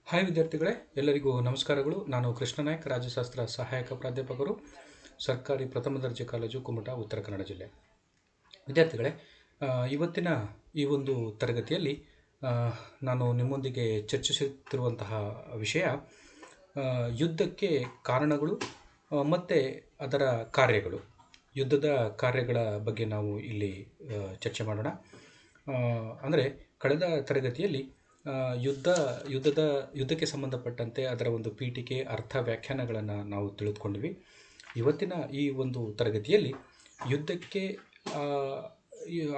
Hi ವಿದ್ಯಾರ್ಥಿಗಳೇ, ಎಲ್ಲರಿಗೂ ನಮಸ್ಕಾರಗಳು. ನಾನು ಕೃಷ್ಣ ನಾಯ್ಕ್, ರಾಜ್ಯಶಾಸ್ತ್ರ ಸಹಾಯಕ ಪ್ರಾಧ್ಯಾಪಕರು, ಸರ್ಕಾರಿ ಪ್ರಥಮ ದರ್ಜೆ ಕಾಲೇಜು, ಕುಮಟಾ, ಉತ್ತರ ಕನ್ನಡ ಜಿಲ್ಲೆ. ವಿದ್ಯಾರ್ಥಿಗಳೇ, ಇವತ್ತಿನ ಈ ಒಂದು ತರಗತಿಯಲ್ಲಿ ನಾನು ನಿಮ್ಮೊಂದಿಗೆ ಚರ್ಚಿಸುತ್ತಿರುವಂತಹ ವಿಷಯ ಯುದ್ಧಕ್ಕೆ ಕಾರಣಗಳು ಮತ್ತು ಅದರ ಕಾರ್ಯಗಳು. ಯುದ್ಧದ ಕಾರ್ಯಗಳ ಬಗ್ಗೆ ನಾವು ಇಲ್ಲಿ ಚರ್ಚೆ ಮಾಡೋಣ. ಅಂದರೆ ಕಳೆದ ತರಗತಿಯಲ್ಲಿ ಯುದ್ಧಕ್ಕೆ ಸಂಬಂಧಪಟ್ಟಂತೆ ಅದರ ಒಂದು ಪೀಠಿಕೆ, ಅರ್ಥ, ವ್ಯಾಖ್ಯಾನಗಳನ್ನು ನಾವು ತಿಳಿದುಕೊಂಡ್ವಿ. ಇವತ್ತಿನ ಈ ಒಂದು ತರಗತಿಯಲ್ಲಿ ಯುದ್ಧಕ್ಕೆ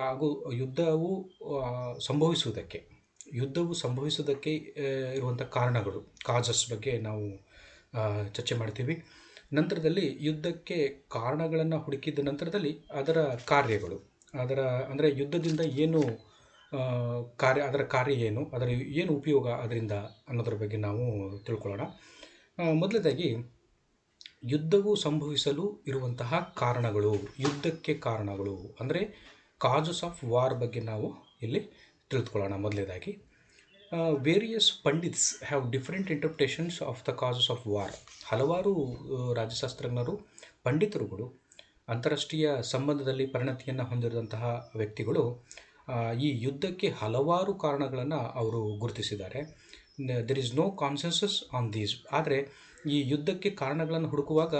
ಹಾಗೂ ಯುದ್ಧವು ಸಂಭವಿಸುವುದಕ್ಕೆ ಇರುವಂಥ ಕಾರಣಗಳು, ಕಾಜಸ್ ಬಗ್ಗೆ ನಾವು ಚರ್ಚೆ ಮಾಡ್ತೀವಿ. ನಂತರದಲ್ಲಿ ಯುದ್ಧಕ್ಕೆ ಕಾರಣಗಳನ್ನು ಹುಡುಕಿದ ನಂತರದಲ್ಲಿ ಅದರ ಕಾರ್ಯಗಳು, ಅಂದರೆ ಯುದ್ಧದಿಂದ ಏನು ಅದರ ಕಾರ್ಯ ಏನು, ಅದರ ಏನು ಉಪಯೋಗ ಅದರಿಂದ ಅನ್ನೋದ್ರ ಬಗ್ಗೆ ನಾವು ತಿಳ್ಕೊಳ್ಳೋಣ. ಮೊದಲನೇದಾಗಿ ಯುದ್ಧವು ಸಂಭವಿಸಲು ಇರುವಂತಹ ಕಾರಣಗಳು, ಯುದ್ಧಕ್ಕೆ ಕಾರಣಗಳು ಅಂದರೆ ಕಾಜಸ್ ಆಫ್ ವಾರ್ ಬಗ್ಗೆ ನಾವು ಇಲ್ಲಿ ತಿಳಿದುಕೊಳ್ಳೋಣ. ಮೊದಲನೇದಾಗಿ various pandit's have different interpretations of the ಕಾಜಸ್ of war. ಹಲವಾರು ರಾಜ್ಯಶಾಸ್ತ್ರಜ್ಞರು, ಪಂಡಿತರುಗಳು, ಅಂತಾರಾಷ್ಟ್ರೀಯ ಸಂಬಂಧದಲ್ಲಿ ಪರಿಣತಿಯನ್ನು ಹೊಂದಿರುವಂತಹ ವ್ಯಕ್ತಿಗಳು ಈ ಯುದ್ಧಕ್ಕೆ ಹಲವಾರು ಕಾರಣಗಳನ್ನು ಅವರು ಗುರುತಿಸಿದ್ದಾರೆ. There is no consensus on these. ಆದರೆ ಈ ಯುದ್ಧಕ್ಕೆ ಕಾರಣಗಳನ್ನು ಹುಡುಕುವಾಗ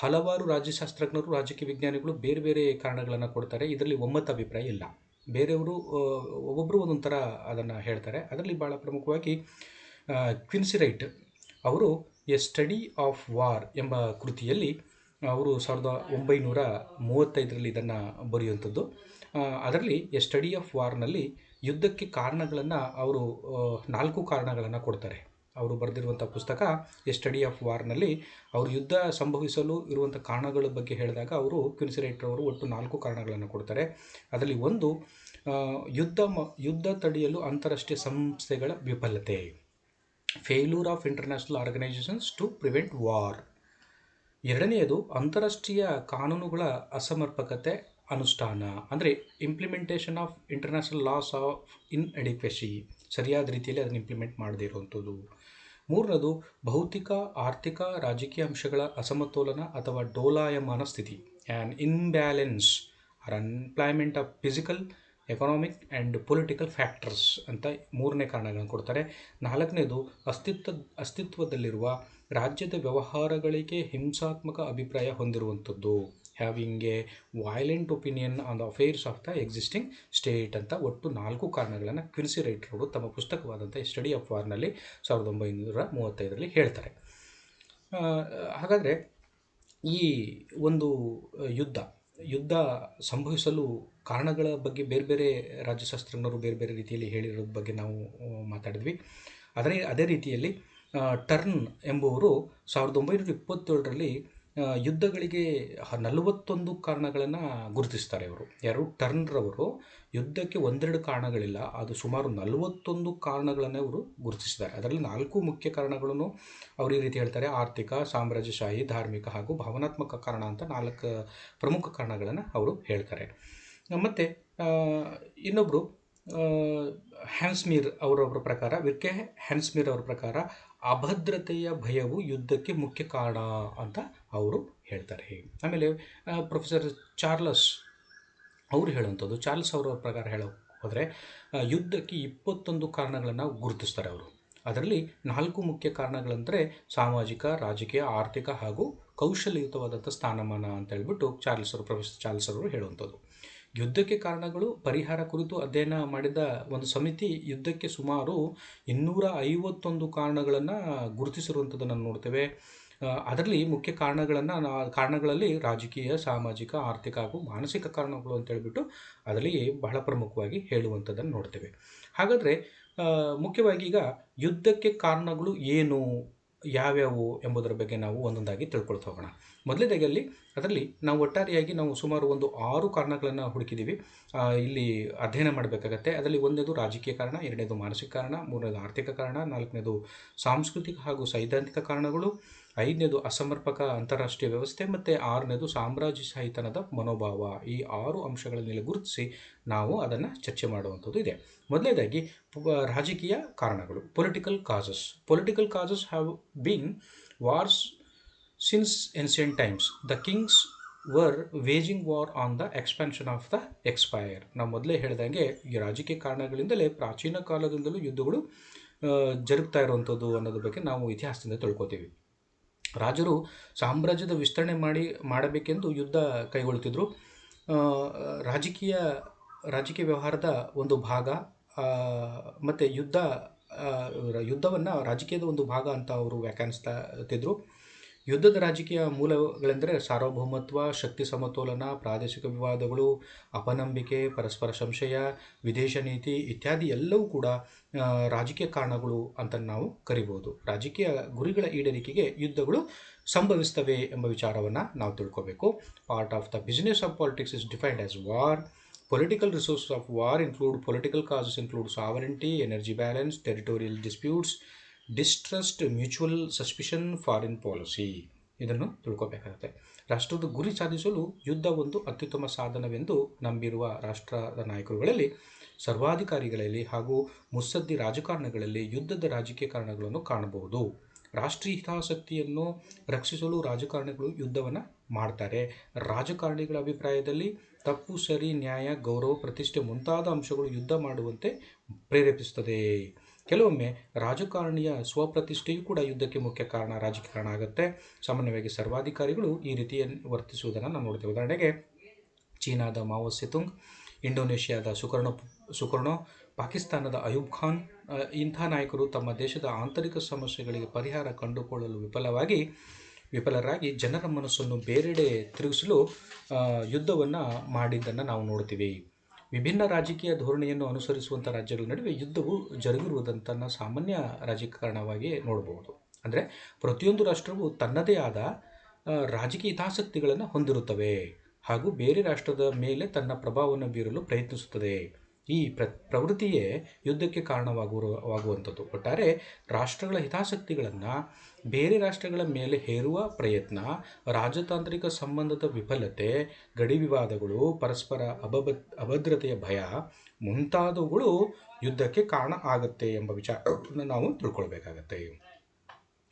ಹಲವಾರು ರಾಜ್ಯಶಾಸ್ತ್ರಜ್ಞರು, ರಾಜಕೀಯ ವಿಜ್ಞಾನಿಗಳು ಬೇರೆ ಬೇರೆ ಕಾರಣಗಳನ್ನು ಕೊಡ್ತಾರೆ. ಇದರಲ್ಲಿ ಒಮ್ಮತ ಅಭಿಪ್ರಾಯ ಇಲ್ಲ. ಬೇರೆಯವರು ಒಬ್ಬೊಬ್ಬರು ಒಂದೊಂದು ಥರ ಅದನ್ನು ಹೇಳ್ತಾರೆ. ಅದರಲ್ಲಿ ಭಾಳ ಪ್ರಮುಖವಾಗಿ ಕ್ವಿನ್ಸಿ ರೈಟ್ ಅವರು ಎ ಸ್ಟಡಿ ಆಫ್ ವಾರ್ ಎಂಬ ಕೃತಿಯಲ್ಲಿ ಅವರು 1935ರಲ್ಲಿ ಇದನ್ನು ಬರೆಯುವಂಥದ್ದು. ಅದರಲ್ಲಿ ಎ ಸ್ಟಡಿ ಆಫ್ ವಾರ್ನಲ್ಲಿ ಯುದ್ಧಕ್ಕೆ ಕಾರಣಗಳನ್ನು ಅವರು 4 ಕಾರಣಗಳನ್ನು ಕೊಡ್ತಾರೆ. ಅವರು ಬರೆದಿರುವಂಥ ಪುಸ್ತಕ ಎ ಸ್ಟಡಿ ಆಫ್ ವಾರ್ನಲ್ಲಿ ಅವರು ಯುದ್ಧ ಸಂಭವಿಸಲು ಇರುವಂಥ ಕಾರಣಗಳ ಬಗ್ಗೆ ಹೇಳಿದಾಗ ಅವರು ಕ್ವಿನ್ಸಿ ರೈಟ್ ಅವರು ಒಟ್ಟು 4 ಕಾರಣಗಳನ್ನು ಕೊಡ್ತಾರೆ. ಅದರಲ್ಲಿ ಒಂದು, ಯುದ್ಧ ತಡೆಯಲು ಅಂತಾರಾಷ್ಟ್ರೀಯ ಸಂಸ್ಥೆಗಳ ವಿಫಲತೆ, failure of international organisations to prevent war. ಎರಡನೆಯದು, ಅಂತಾರಾಷ್ಟ್ರೀಯ ಕಾನೂನುಗಳ ಅಸಮರ್ಪಕತೆ ಅನುಷ್ಠಾನ, ಅಂದರೆ implementation of international laws of inadequacy, ಸರಿಯಾದ ರೀತಿಯಲ್ಲಿ ಅದನ್ನು ಇಂಪ್ಲಿಮೆಂಟ್ ಮಾಡದೇ ಇರುವಂಥದ್ದು. ಮೂರನೇದು, ಭೌತಿಕ, ಆರ್ಥಿಕ, ರಾಜಕೀಯ ಅಂಶಗಳ ಅಸಮತೋಲನ ಅಥವಾ ಡೋಲಾಯಮಾನ ಸ್ಥಿತಿ, an imbalance or unemployment of physical, economic and political factors ಅಂತ 3ನೇ ಕಾರಣಗಳನ್ನು ಕೊಡ್ತಾರೆ. 4ನೇದು, ಅಸ್ತಿತ್ವದಲ್ಲಿರುವ ರಾಜ್ಯದ ವ್ಯವಹಾರಗಳಿಗೆ ಹಿಂಸಾತ್ಮಕ ಅಭಿಪ್ರಾಯ ಹೊಂದಿರುವಂಥದ್ದು, having a violent opinion on the affairs of the existing state ಅಂತ ಒಟ್ಟು 4 ಕಾರಣಗಳನ್ನು ಕ್ವಿನ್ಸಿ ರೈಟ್ ಅವರು ತಮ್ಮ ಪುಸ್ತಕವಾದಂಥ ಸ್ಟಡಿ ಆಫ್ ವಾರ್ನಲ್ಲಿ 1935ರಲ್ಲಿ ಹೇಳ್ತಾರೆ. ಹಾಗಾದರೆ ಈ ಒಂದು ಯುದ್ಧ ಸಂಭವಿಸಲು ಕಾರಣಗಳ ಬಗ್ಗೆ ಬೇರೆ ಬೇರೆ ರಾಜ್ಯಶಾಸ್ತ್ರಜ್ಞರು ಬೇರೆ ಬೇರೆ ರೀತಿಯಲ್ಲಿ ಹೇಳಿರೋದ್ರ ಬಗ್ಗೆ ನಾವು ಮಾತಾಡಿದ್ವಿ. ಅದೇ ರೀತಿಯಲ್ಲಿ ಟರ್ನ್ ಎಂಬುವರು 1927ರಲ್ಲಿ ಯುದ್ಧಗಳಿಗೆ 41 ಕಾರಣಗಳನ್ನು ಗುರುತಿಸ್ತಾರೆ. ಯಾರು ಟರ್ನ್ರವರು ಯುದ್ಧಕ್ಕೆ ಒಂದೆರಡು ಕಾರಣಗಳಿಲ್ಲ, ಅದು ಸುಮಾರು 41 ಕಾರಣಗಳನ್ನು ಅವರು ಗುರುತಿಸಿದ್ದಾರೆ. ಅದರಲ್ಲಿ 4 ಮುಖ್ಯ ಕಾರಣಗಳನ್ನು ಅವರು ಈ ರೀತಿ ಹೇಳ್ತಾರೆ: ಆರ್ಥಿಕ, ಸಾಮ್ರಾಜ್ಯಶಾಹಿ, ಧಾರ್ಮಿಕ ಹಾಗೂ ಭಾವನಾತ್ಮಕ ಕಾರಣ ಅಂತ 4 ಪ್ರಮುಖ ಕಾರಣಗಳನ್ನು ಅವರು ಹೇಳ್ತಾರೆ. ಮತ್ತು ಇನ್ನೊಬ್ಬರು ಹ್ಯಾನ್ಸ್ಮೀರ್ ಅವರೊಬ್ಬರ ಪ್ರಕಾರ, ವಿರ್ಕೆ ಹ್ಯಾನ್ಸ್ಮೀರ್ ಅವರ ಪ್ರಕಾರ ಅಭದ್ರತೆಯ ಭಯವು ಯುದ್ಧಕ್ಕೆ ಮುಖ್ಯ ಕಾರಣ ಅಂತ ಅವರು ಹೇಳ್ತಾರೆ. ಆಮೇಲೆ ಪ್ರೊಫೆಸರ್ ಚಾರ್ಲ್ಸ್ ಅವರು ಹೇಳುವಂಥದ್ದು, ಚಾರ್ಲ್ಸ್ ಅವರ ಪ್ರಕಾರ ಹೋದರೆ ಯುದ್ಧಕ್ಕೆ 21 ಕಾರಣಗಳನ್ನು ಗುರುತಿಸ್ತಾರೆ ಅವರು. ಅದರಲ್ಲಿ 4 ಮುಖ್ಯ ಕಾರಣಗಳಂದರೆ ಸಾಮಾಜಿಕ, ರಾಜಕೀಯ, ಆರ್ಥಿಕ ಹಾಗೂ ಕೌಶಲ್ಯಯುತವಾದಂಥ ಸ್ಥಾನಮಾನ ಅಂತ ಹೇಳ್ಬಿಟ್ಟು ಪ್ರೊಫೆಸರ್ ಚಾರ್ಲ್ಸ್ ಅವರು ಹೇಳುವಂಥದ್ದು. ಯುದ್ಧಕ್ಕೆ ಕಾರಣಗಳು ಪರಿಹಾರ ಕುರಿತು ಅಧ್ಯಯನ ಮಾಡಿದ ಒಂದು ಸಮಿತಿ ಯುದ್ಧಕ್ಕೆ ಸುಮಾರು 251 ಕಾರಣಗಳನ್ನು ಗುರುತಿಸಿರುವಂಥದ್ದನ್ನು ನೋಡ್ತೇವೆ. ಅದರಲ್ಲಿ ಮುಖ್ಯ ಕಾರಣಗಳಲ್ಲಿ ರಾಜಕೀಯ, ಸಾಮಾಜಿಕ, ಆರ್ಥಿಕ ಹಾಗೂ ಮಾನಸಿಕ ಕಾರಣಗಳು ಅಂತ ಹೇಳ್ಬಿಟ್ಟು ಅದರಲ್ಲಿ ಬಹಳ ಪ್ರಮುಖವಾಗಿ ಹೇಳುವಂಥದ್ದನ್ನು ನೋಡ್ತೇವೆ. ಹಾಗಾದರೆ ಮುಖ್ಯವಾಗಿ ಈಗ ಯುದ್ಧಕ್ಕೆ ಕಾರಣಗಳು ಏನು, ಯಾವ್ಯಾವು ಎಂಬುದರ ಬಗ್ಗೆ ನಾವು ಒಂದೊಂದಾಗಿ ತಿಳ್ಕೊಳ್ತಾ ಹೋಗೋಣ. ಮೊದಲನೇದಾಗಿ ಅದರಲ್ಲಿ ನಾವು ಒಟ್ಟಾರೆಯಾಗಿ ನಾವು ಸುಮಾರು ಒಂದು 6 ಕಾರಣಗಳನ್ನು ಹುಡುಕಿದ್ದೀವಿ. ಇಲ್ಲಿ ಅಧ್ಯಯನ ಮಾಡಬೇಕಾಗತ್ತೆ. ಅದರಲ್ಲಿ ಒಂದನೇದು ರಾಜಕೀಯ ಕಾರಣ, ಎರಡನೇದು ಮಾನಸಿಕ ಕಾರಣ, ಮೂರನೇದು ಆರ್ಥಿಕ ಕಾರಣ, ನಾಲ್ಕನೇದು ಸಾಂಸ್ಕೃತಿಕ ಹಾಗೂ ಸೈದ್ಧಾಂತಿಕ ಕಾರಣಗಳು, ಐದನೇದು ಅಸಮರ್ಪಕ ಅಂತಾರಾಷ್ಟ್ರೀಯ ವ್ಯವಸ್ಥೆ ಮತ್ತು ಆರನೇದು ಸಾಮ್ರಾಜ್ಯಶಾಹಿತನದ ಮನೋಭಾವ. ಈ 6 ಅಂಶಗಳ ಮೇಲೆ ಗುರುತಿಸಿ ನಾವು ಅದನ್ನು ಚರ್ಚೆ ಮಾಡುವಂಥದ್ದು ಇದೆ. ಮೊದಲನೇದಾಗಿ ರಾಜಕೀಯ ಕಾರಣಗಳು, political causes have been wars since ancient times. The Kings var waging war on the expansion of the expire. ನಾವು ಮೊದಲೇ ಹೇಳಿದಂಗೆ ಈ ರಾಜಕೀಯ ಕಾರಣಗಳಿಂದಲೇ ಪ್ರಾಚೀನ ಕಾಲದಿಂದಲೂ ಯುದ್ಧಗಳು ಜರುಗ್ತಾ ಇರುವಂಥದ್ದು ಅನ್ನೋದ್ರ ಬಗ್ಗೆ ನಾವು ಇತಿಹಾಸದಿಂದ ತಿಳ್ಕೊತೀವಿ. ರಾಜರು ಸಾಮ್ರಾಜ್ಯದ ವಿಸ್ತರಣೆ ಮಾಡಬೇಕೆಂದು ಯುದ್ಧ ಕೈಗೊಳ್ತಿದ್ರು. ರಾಜಕೀಯ ವ್ಯವಹಾರದ ಒಂದು ಭಾಗ ಮತ್ತು ಯುದ್ಧವನ್ನು ರಾಜಕೀಯದ ಒಂದು ಭಾಗ ಅಂತ ಅವರು ವ್ಯಾಖ್ಯಾನಿಸ್ತಿದ್ರು. ಯುದ್ಧದ ರಾಜಕೀಯ ಮೂಲಗಳೆಂದರೆ ಸಾರ್ವಭೌಮತ್ವ, ಶಕ್ತಿ ಸಮತೋಲನ, ಪ್ರಾದೇಶಿಕ ವಿವಾದಗಳು, ಅಪನಂಬಿಕೆ, ಪರಸ್ಪರ ಸಂಶಯ, ವಿದೇಶ ನೀತಿ ಇತ್ಯಾದಿ ಎಲ್ಲವೂ ಕೂಡ ರಾಜಕೀಯ ಕಾರಣಗಳು ಅಂತ ನಾವು ಕರಿಬೋದು. ರಾಜಕೀಯ ಗುರಿಗಳ ಈಡೇರಿಕೆಗೆ ಯುದ್ಧಗಳು ಸಂಭವಿಸ್ತವೆ ಎಂಬ ವಿಚಾರವನ್ನು ನಾವು ತಿಳ್ಕೋಬೇಕು. Part of the business of politics is defined as war. Political resources of war political causes include sovereignty, energy balance, territorial disputes, distrust, mutual suspicion, foreign policy. ಇದನ್ನು ತಿಳ್ಕೋಬೇಕಾಗುತ್ತೆ. ರಾಷ್ಟ್ರದ ಗುರಿ ಸಾಧಿಸಲು ಯುದ್ಧ ಒಂದು ಅತ್ಯುತ್ತಮ ಸಾಧನವೆಂದು ನಂಬಿರುವ ರಾಷ್ಟ್ರದ ನಾಯಕರುಗಳಲ್ಲಿ, ಸರ್ವಾಧಿಕಾರಿಗಳಲ್ಲಿ ಹಾಗೂ ಮುತ್ಸದ್ದಿ ರಾಜಕಾರಣಗಳಲ್ಲಿ ಯುದ್ಧದ ರಾಜಕೀಯ ಕಾರಣಗಳನ್ನು ಕಾಣಬಹುದು. ರಾಷ್ಟ್ರೀಯ ಹಿತಾಸಕ್ತಿಯನ್ನು ರಕ್ಷಿಸಲು ರಾಜಕಾರಣಿಗಳು ಯುದ್ಧವನ್ನು ಮಾಡ್ತಾರೆ. ರಾಜಕಾರಣಿಗಳ ಅಭಿಪ್ರಾಯದಲ್ಲಿ ತಪ್ಪು, ಸರಿ, ನ್ಯಾಯ, ಗೌರವ, ಪ್ರತಿಷ್ಠೆ ಮುಂತಾದ ಅಂಶಗಳು ಯುದ್ಧ ಮಾಡುವಂತೆ ಪ್ರೇರೇಪಿಸುತ್ತದೆ. ಕೆಲವೊಮ್ಮೆ ರಾಜಕಾರಣಿಯ ಸ್ವಪ್ರತಿಷ್ಠೆಯೂ ಕೂಡ ಯುದ್ಧಕ್ಕೆ ಮುಖ್ಯ ರಾಜಕೀಯ ಕಾರಣ ಆಗುತ್ತೆ. ಸಾಮಾನ್ಯವಾಗಿ ಸರ್ವಾಧಿಕಾರಿಗಳು ಈ ರೀತಿಯ ವರ್ತಿಸುವುದನ್ನು ನಾವು ನೋಡ್ತೇವೆ. ಉದಾಹರಣೆಗೆ ಚೀನಾದ ಮಾವೋ ಸೆತುಂಗ್, ಇಂಡೋನೇಷ್ಯಾದ ಸುಕರ್ಣೋ, ಪಾಕಿಸ್ತಾನದ ಅಯೂಬ್ ಖಾನ್ ಇಂಥ ನಾಯಕರು ತಮ್ಮ ದೇಶದ ಆಂತರಿಕ ಸಮಸ್ಯೆಗಳಿಗೆ ಪರಿಹಾರ ಕಂಡುಕೊಳ್ಳಲು ವಿಫಲರಾಗಿ ಜನರ ಮನಸ್ಸನ್ನು ಬೇರೆಡೆ ತಿರುಗಿಸಲು ಯುದ್ಧವನ್ನು ಮಾಡಿದ್ದನ್ನು ನಾವು ನೋಡ್ತೀವಿ. ವಿಭಿನ್ನ ರಾಜಕೀಯ ಧೋರಣೆಯನ್ನು ಅನುಸರಿಸುವಂಥ ರಾಜ್ಯಗಳ ನಡುವೆ ಯುದ್ಧವು ಜರುಗಿರುವುದಂತನ್ನು ಸಾಮಾನ್ಯ ರಾಜಕಾರಣವಾಗಿ ನೋಡಬಹುದು. ಅಂದರೆ ಪ್ರತಿಯೊಂದು ರಾಷ್ಟ್ರವು ತನ್ನದೇ ಆದ ರಾಜಕೀಯ ಹಿತಾಸಕ್ತಿಗಳನ್ನು ಹೊಂದಿರುತ್ತವೆ ಹಾಗೂ ಬೇರೆ ರಾಷ್ಟ್ರದ ಮೇಲೆ ತನ್ನ ಪ್ರಭಾವವನ್ನು ಬೀರಲು ಪ್ರಯತ್ನಿಸುತ್ತದೆ. ಈ ಪ್ರವೃತ್ತಿಯೇ ಯುದ್ಧಕ್ಕೆ ಕಾರಣವಾಗುವಂಥದ್ದು. ಒಟ್ಟಾರೆ ರಾಷ್ಟ್ರಗಳ ಹಿತಾಸಕ್ತಿಗಳನ್ನು ಬೇರೆ ರಾಷ್ಟ್ರಗಳ ಮೇಲೆ ಹೇರುವ ಪ್ರಯತ್ನ, ರಾಜತಾಂತ್ರಿಕ ಸಂಬಂಧದ ವಿಫಲತೆ, ಗಡಿ ವಿವಾದಗಳು, ಪರಸ್ಪರ ಅಭದ್ರತೆಯ ಭಯ ಮುಂತಾದವುಗಳು ಯುದ್ಧಕ್ಕೆ ಕಾರಣ ಆಗುತ್ತೆ ಎಂಬ ವಿಚಾರವನ್ನು ನಾವು ತಿಳ್ಕೊಳ್ಬೇಕಾಗತ್ತೆ.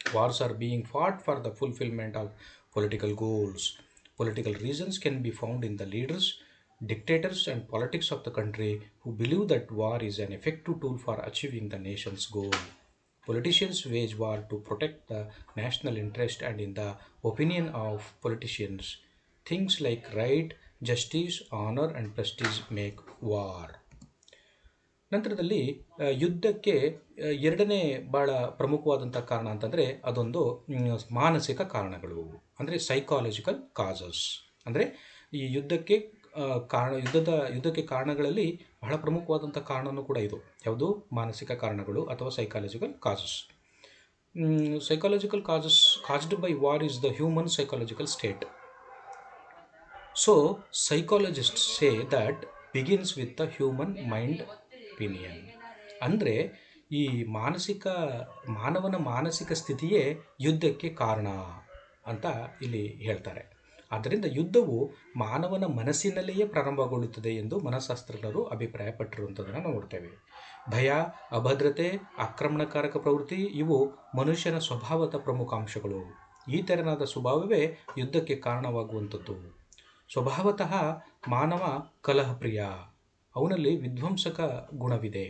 Wars are being fought for the fulfilment of political goals. Political reasons can be found in the leaders, dictators and politics of the country who believe that war is an effective tool for achieving the nation's goal. Politicians wage war to protect the national interest, and in the opinion of politicians, things like right, justice, honor and prestige make war. ನಂತರದಲ್ಲಿ ಯುದ್ಧಕ್ಕೆ ಎರಡನೇ ಭಾಳ ಪ್ರಮುಖವಾದಂಥ ಕಾರಣ ಅಂತಂದರೆ ಅದೊಂದು ಮಾನಸಿಕ ಕಾರಣಗಳು, ಅಂದರೆ ಸೈಕಾಲಜಿಕಲ್ ಕಾಸಸ್. ಅಂದರೆ ಈ ಯುದ್ಧಕ್ಕೆ ಕಾರಣಗಳಲ್ಲಿ ಬಹಳ ಪ್ರಮುಖವಾದಂಥ ಕಾರಣವೂ ಕೂಡ ಇದು. ಯಾವುದು? ಮಾನಸಿಕ ಕಾರಣಗಳು ಅಥವಾ psychological causes. Psychological causes caused by war is the human psychological state. So psychologists say that begins with the human mind opinion. ಅಂದರೆ ಈ ಮಾನವನ ಮಾನಸಿಕ ಸ್ಥಿತಿಯೇ ಯುದ್ಧಕ್ಕೆ ಕಾರಣ ಅಂತ ಇಲ್ಲಿ ಹೇಳ್ತಾರೆ. ಆದ್ದರಿಂದ ಯುದ್ಧವು ಮಾನವನ ಮನಸ್ಸಿನಲ್ಲಿಯೇ ಪ್ರಾರಂಭಗೊಳ್ಳುತ್ತದೆ ಎಂದು ಮನಃಶಾಸ್ತ್ರಜ್ಞರು ಅಭಿಪ್ರಾಯಪಟ್ಟಿರುವಂಥದ್ದನ್ನು ನಾವು ನೋಡ್ತೇವೆ. ಭಯ, ಅಭದ್ರತೆ, ಆಕ್ರಮಣಕಾರಕ ಪ್ರವೃತ್ತಿ ಇವು ಮನುಷ್ಯನ ಸ್ವಭಾವದ ಪ್ರಮುಖ ಅಂಶಗಳು. ಈ ತೆರನಾದ ಸ್ವಭಾವವೇ ಯುದ್ಧಕ್ಕೆ ಕಾರಣವಾಗುವಂಥದ್ದು. ಸ್ವಭಾವತಃ ಮಾನವ ಕಲಹಪ್ರಿಯ, ಅವನಲ್ಲಿ ವಿಧ್ವಂಸಕ ಗುಣವಿದೆ,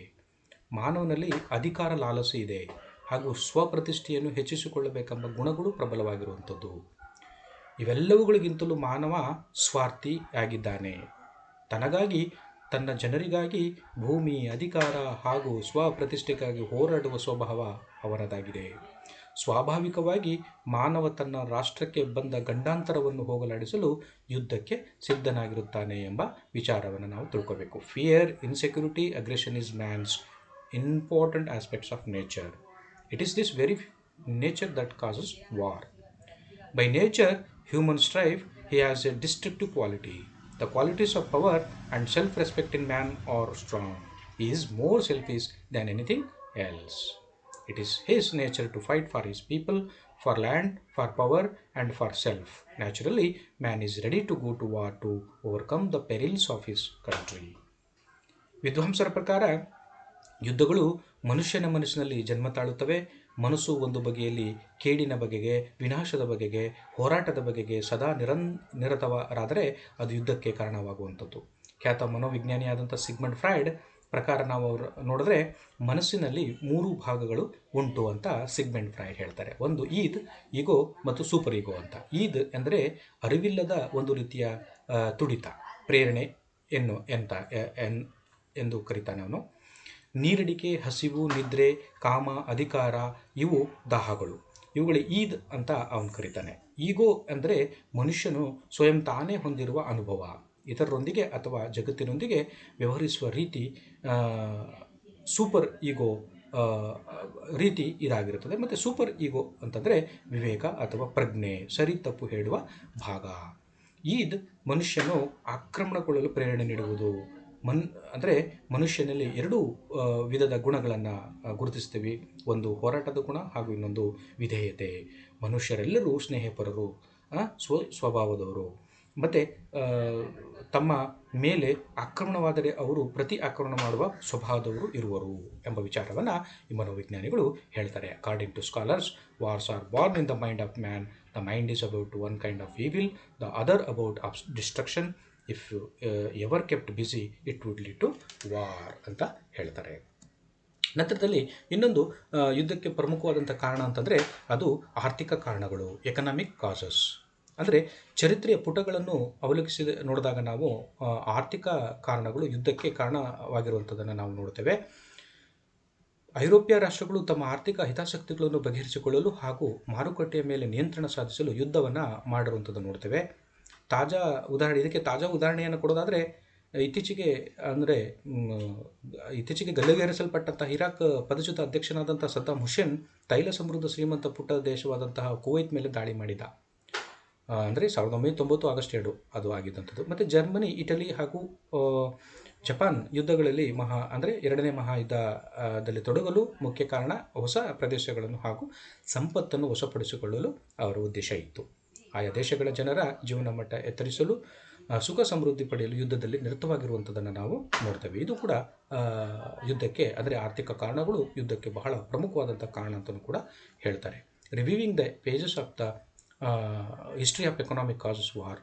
ಮಾನವನಲ್ಲಿ ಅಧಿಕಾರ ಲಾಲಸೆ ಇದೆ ಹಾಗೂ ಸ್ವಪ್ರತಿಷ್ಠೆಯನ್ನು ಹೆಚ್ಚಿಸಿಕೊಳ್ಳಬೇಕೆಂಬ ಗುಣಗಳು ಪ್ರಬಲವಾಗಿರುವಂಥದ್ದು. ಇವೆಲ್ಲವುಗಳಿಗಿಂತಲೂ ಮಾನವ ಸ್ವಾರ್ಥಿಯಾಗಿದ್ದಾನೆ. ತನಗಾಗಿ, ತನ್ನ ಜನರಿಗಾಗಿ ಭೂಮಿ, ಅಧಿಕಾರ ಹಾಗೂ ಸ್ವಪ್ರತಿಷ್ಠೆಗಾಗಿ ಹೋರಾಡುವ ಸ್ವಭಾವ ಅವನದಾಗಿದೆ. ಸ್ವಾಭಾವಿಕವಾಗಿ ಮಾನವ ತನ್ನ ರಾಷ್ಟ್ರಕ್ಕೆ ಬಂದ ಗಂಡಾಂತರವನ್ನು ಹೋಗಲಾಡಿಸಲು ಯುದ್ಧಕ್ಕೆ ಸಿದ್ಧನಾಗಿರುತ್ತಾನೆ ಎಂಬ ವಿಚಾರವನ್ನು ನಾವು ತಿಳ್ಕೋಬೇಕು. Fear, insecurity, aggression is man's important aspects of nature. It is this very nature that causes war. By nature, human strife, he has a distinctive quality. The qualities of power and self-respect in man are strong. He is more selfish than anything else. It is his nature to fight for his people, for land, for power, and for self. Naturally, man is ready to go to war to overcome the perils of his country. ವಿದ್ವಾಂಸರ ಪ್ರಕಾರ ಯುದ್ಧಗಳು ಮನುಷ್ಯನ ಮನಸ್ಸಿನಲ್ಲಿ ಜನ್ಮ ತಾಳುತ್ತವೆ. ಮನಸ್ಸು ಒಂದು ಬಗೆಯಲ್ಲಿ ಕೇಡಿನ ಬಗೆಗೆ, ವಿನಾಶದ ಬಗೆಗೆ, ಹೋರಾಟದ ಬಗೆಗೆ ಸದಾ ನಿರತವರಾದರೆ ಅದು ಯುದ್ಧಕ್ಕೆ ಕಾರಣವಾಗುವಂಥದ್ದು. ಖ್ಯಾತ ಮನೋವಿಜ್ಞಾನಿಯಾದಂಥ ಸಿಗ್ಮಂಡ್ ಫ್ರಾಯ್ಡ್ ಪ್ರಕಾರ ನಾವು ಅವರು ನೋಡಿದ್ರೆ ಮನಸ್ಸಿನಲ್ಲಿ 3 ಭಾಗಗಳು ಉಂಟು ಅಂತ ಸಿಗ್ಮಂಡ್ ಫ್ರಾಯ್ಡ್ ಹೇಳ್ತಾರೆ. ಒಂದು ಈದ್, ಈಗೋ ಮತ್ತು ಸೂಪರ್ ಈಗೋ ಅಂತ. ಈದ್ ಅಂದರೆ ಅರಿವಿಲ್ಲದ ಒಂದು ರೀತಿಯ ತುಡಿತ, ಪ್ರೇರಣೆ ಎಂದು ಕರಿತಾನೆ ಅವನು. ನೀರಡಿಕೆ, ಹಸಿವು, ನಿದ್ರೆ, ಕಾಮ, ಅಧಿಕಾರ ಇವು ದಾಹಗಳು. ಇವುಗಳು ಈದ್ ಅಂತ ಅವನು ಕರೀತಾನೆ. ಈಗೋ ಅಂದರೆ ಮನುಷ್ಯನು ಸ್ವಯಂ ತಾನೇ ಹೊಂದಿರುವ ಅನುಭವ, ಇತರರೊಂದಿಗೆ ಅಥವಾ ಜಗತ್ತಿನೊಂದಿಗೆ ವ್ಯವಹರಿಸುವ ರೀತಿ, ಸೂಪರ್ ಈಗೋ ರೀತಿ ಇದಾಗಿರುತ್ತದೆ. ಮತ್ತು ಸೂಪರ್ ಈಗೋ ಅಂತಂದರೆ ವಿವೇಕ ಅಥವಾ ಪ್ರಜ್ಞೆ, ಸರಿ ತಪ್ಪು ಹೇಳುವ ಭಾಗ. ಈದ್ ಮನುಷ್ಯನು ಆಕ್ರಮಣಗೊಳ್ಳಲು ಪ್ರೇರಣೆ ನೀಡುವುದು. ಅಂದರೆ ಮನುಷ್ಯನಲ್ಲಿ 2 ವಿಧದ ಗುಣಗಳನ್ನು ಗುರುತಿಸ್ತೀವಿ. ಒಂದು ಹೋರಾಟದ ಗುಣ ಹಾಗೂ ಇನ್ನೊಂದು ವಿಧೇಯತೆ. ಮನುಷ್ಯರೆಲ್ಲರೂ ಸ್ನೇಹಪರರು, ಸ್ವಭಾವದವರು, ಮತ್ತು ತಮ್ಮ ಮೇಲೆ ಆಕ್ರಮಣವಾದರೆ ಅವರು ಪ್ರತಿ ಆಕ್ರಮಣ ಮಾಡುವ ಸ್ವಭಾವದವರು ಇರುವರು ಎಂಬ ವಿಚಾರವನ್ನು ಈ ಮನೋವಿಜ್ಞಾನಿಗಳು ಹೇಳ್ತಾರೆ. According to scholars, wars are born in the mind of man. The mind is about one kind of evil, the other about of destruction. If ever kept busy it would lead to war ಅಂತ ಹೇಳ್ತಾರೆ. ನಂತರದಲ್ಲಿ ಇನ್ನೊಂದು ಯುದ್ಧಕ್ಕೆ ಪ್ರಮುಖವಾದಂಥ ಕಾರಣ ಅಂತಂದರೆ ಅದು ಆರ್ಥಿಕ ಕಾರಣಗಳು, ಎಕನಾಮಿಕ್ ಕಾಸಸ್. ಅಂದರೆ ಚರಿತ್ರೆಯ ಪುಟಗಳನ್ನು ಅವಲೋಕಿಸಿ ನೋಡಿದಾಗ ನಾವು ಆರ್ಥಿಕ ಕಾರಣಗಳು ಯುದ್ಧಕ್ಕೆ ಕಾರಣವಾಗಿರುವಂಥದ್ದನ್ನು ನಾವು ನೋಡ್ತೇವೆ. ಐರೋಪ್ಯ ರಾಷ್ಟ್ರಗಳು ತಮ್ಮ ಆರ್ಥಿಕ ಹಿತಾಸಕ್ತಿಗಳನ್ನು ಬಗೆಹರಿಸಿಕೊಳ್ಳಲು ಹಾಗೂ ಮಾರುಕಟ್ಟೆಯ ಮೇಲೆ ನಿಯಂತ್ರಣ ಸಾಧಿಸಲು ಯುದ್ಧವನ್ನು ಮಾಡಿರುವಂಥದ್ದು ನೋಡ್ತೇವೆ. ಇದಕ್ಕೆ ತಾಜಾ ಉದಾಹರಣೆಯನ್ನು ಕೊಡೋದಾದರೆ ಇತ್ತೀಚೆಗೆ ಗಲ್ಲಿಗೇರಿಸಲ್ಪಟ್ಟಂಥ ಇರಾಕ್ ಪದಚ್ಯುತ ಅಧ್ಯಕ್ಷನಾದಂಥ ಸದ್ದಾಮ್ ಹುಸೇನ್ ತೈಲ ಸಮೃದ್ಧ ಶ್ರೀಮಂತ ಪುಟ್ಟ ದೇಶವಾದಂತಹ ಕುವೈತ್ ಮೇಲೆ ದಾಳಿ ಮಾಡಿದ. ಅಂದರೆ 1990 ಆಗಸ್ಟ್ 2 ಅದು ಆಗಿದ್ದಂಥದ್ದು. ಮತ್ತು ಜರ್ಮನಿ, ಇಟಲಿ ಹಾಗೂ ಜಪಾನ್ ಯುದ್ಧಗಳಲ್ಲಿ ಎರಡನೇ ಮಹಾಯುದ್ಧದಲ್ಲಿ ತೊಡಗಲು ಮುಖ್ಯ ಕಾರಣ ಹೊಸ ಪ್ರದೇಶಗಳನ್ನು ಹಾಗೂ ಸಂಪತ್ತನ್ನು ವಶಪಡಿಸಿಕೊಳ್ಳಲು ಅವರ ಉದ್ದೇಶ ಇತ್ತು. ಆಯಾ ದೇಶಗಳ ಜನರ ಜೀವನ ಮಟ್ಟ ಎತ್ತರಿಸಲು, ಸುಖ ಸಮೃದ್ಧಿ ಪಡೆಯಲು ಯುದ್ಧದಲ್ಲಿ ನಿರತವಾಗಿರುವಂಥದ್ದನ್ನು ನಾವು ನೋಡ್ತೇವೆ. ಇದು ಕೂಡ ಯುದ್ಧಕ್ಕೆ, ಅಂದರೆ ಆರ್ಥಿಕ ಕಾರಣಗಳು ಯುದ್ಧಕ್ಕೆ ಬಹಳ ಪ್ರಮುಖವಾದಂಥ ಕಾರಣ ಅಂತಲೂ ಕೂಡ ಹೇಳ್ತಾರೆ. Reviewing the pages of the history of economic causes war,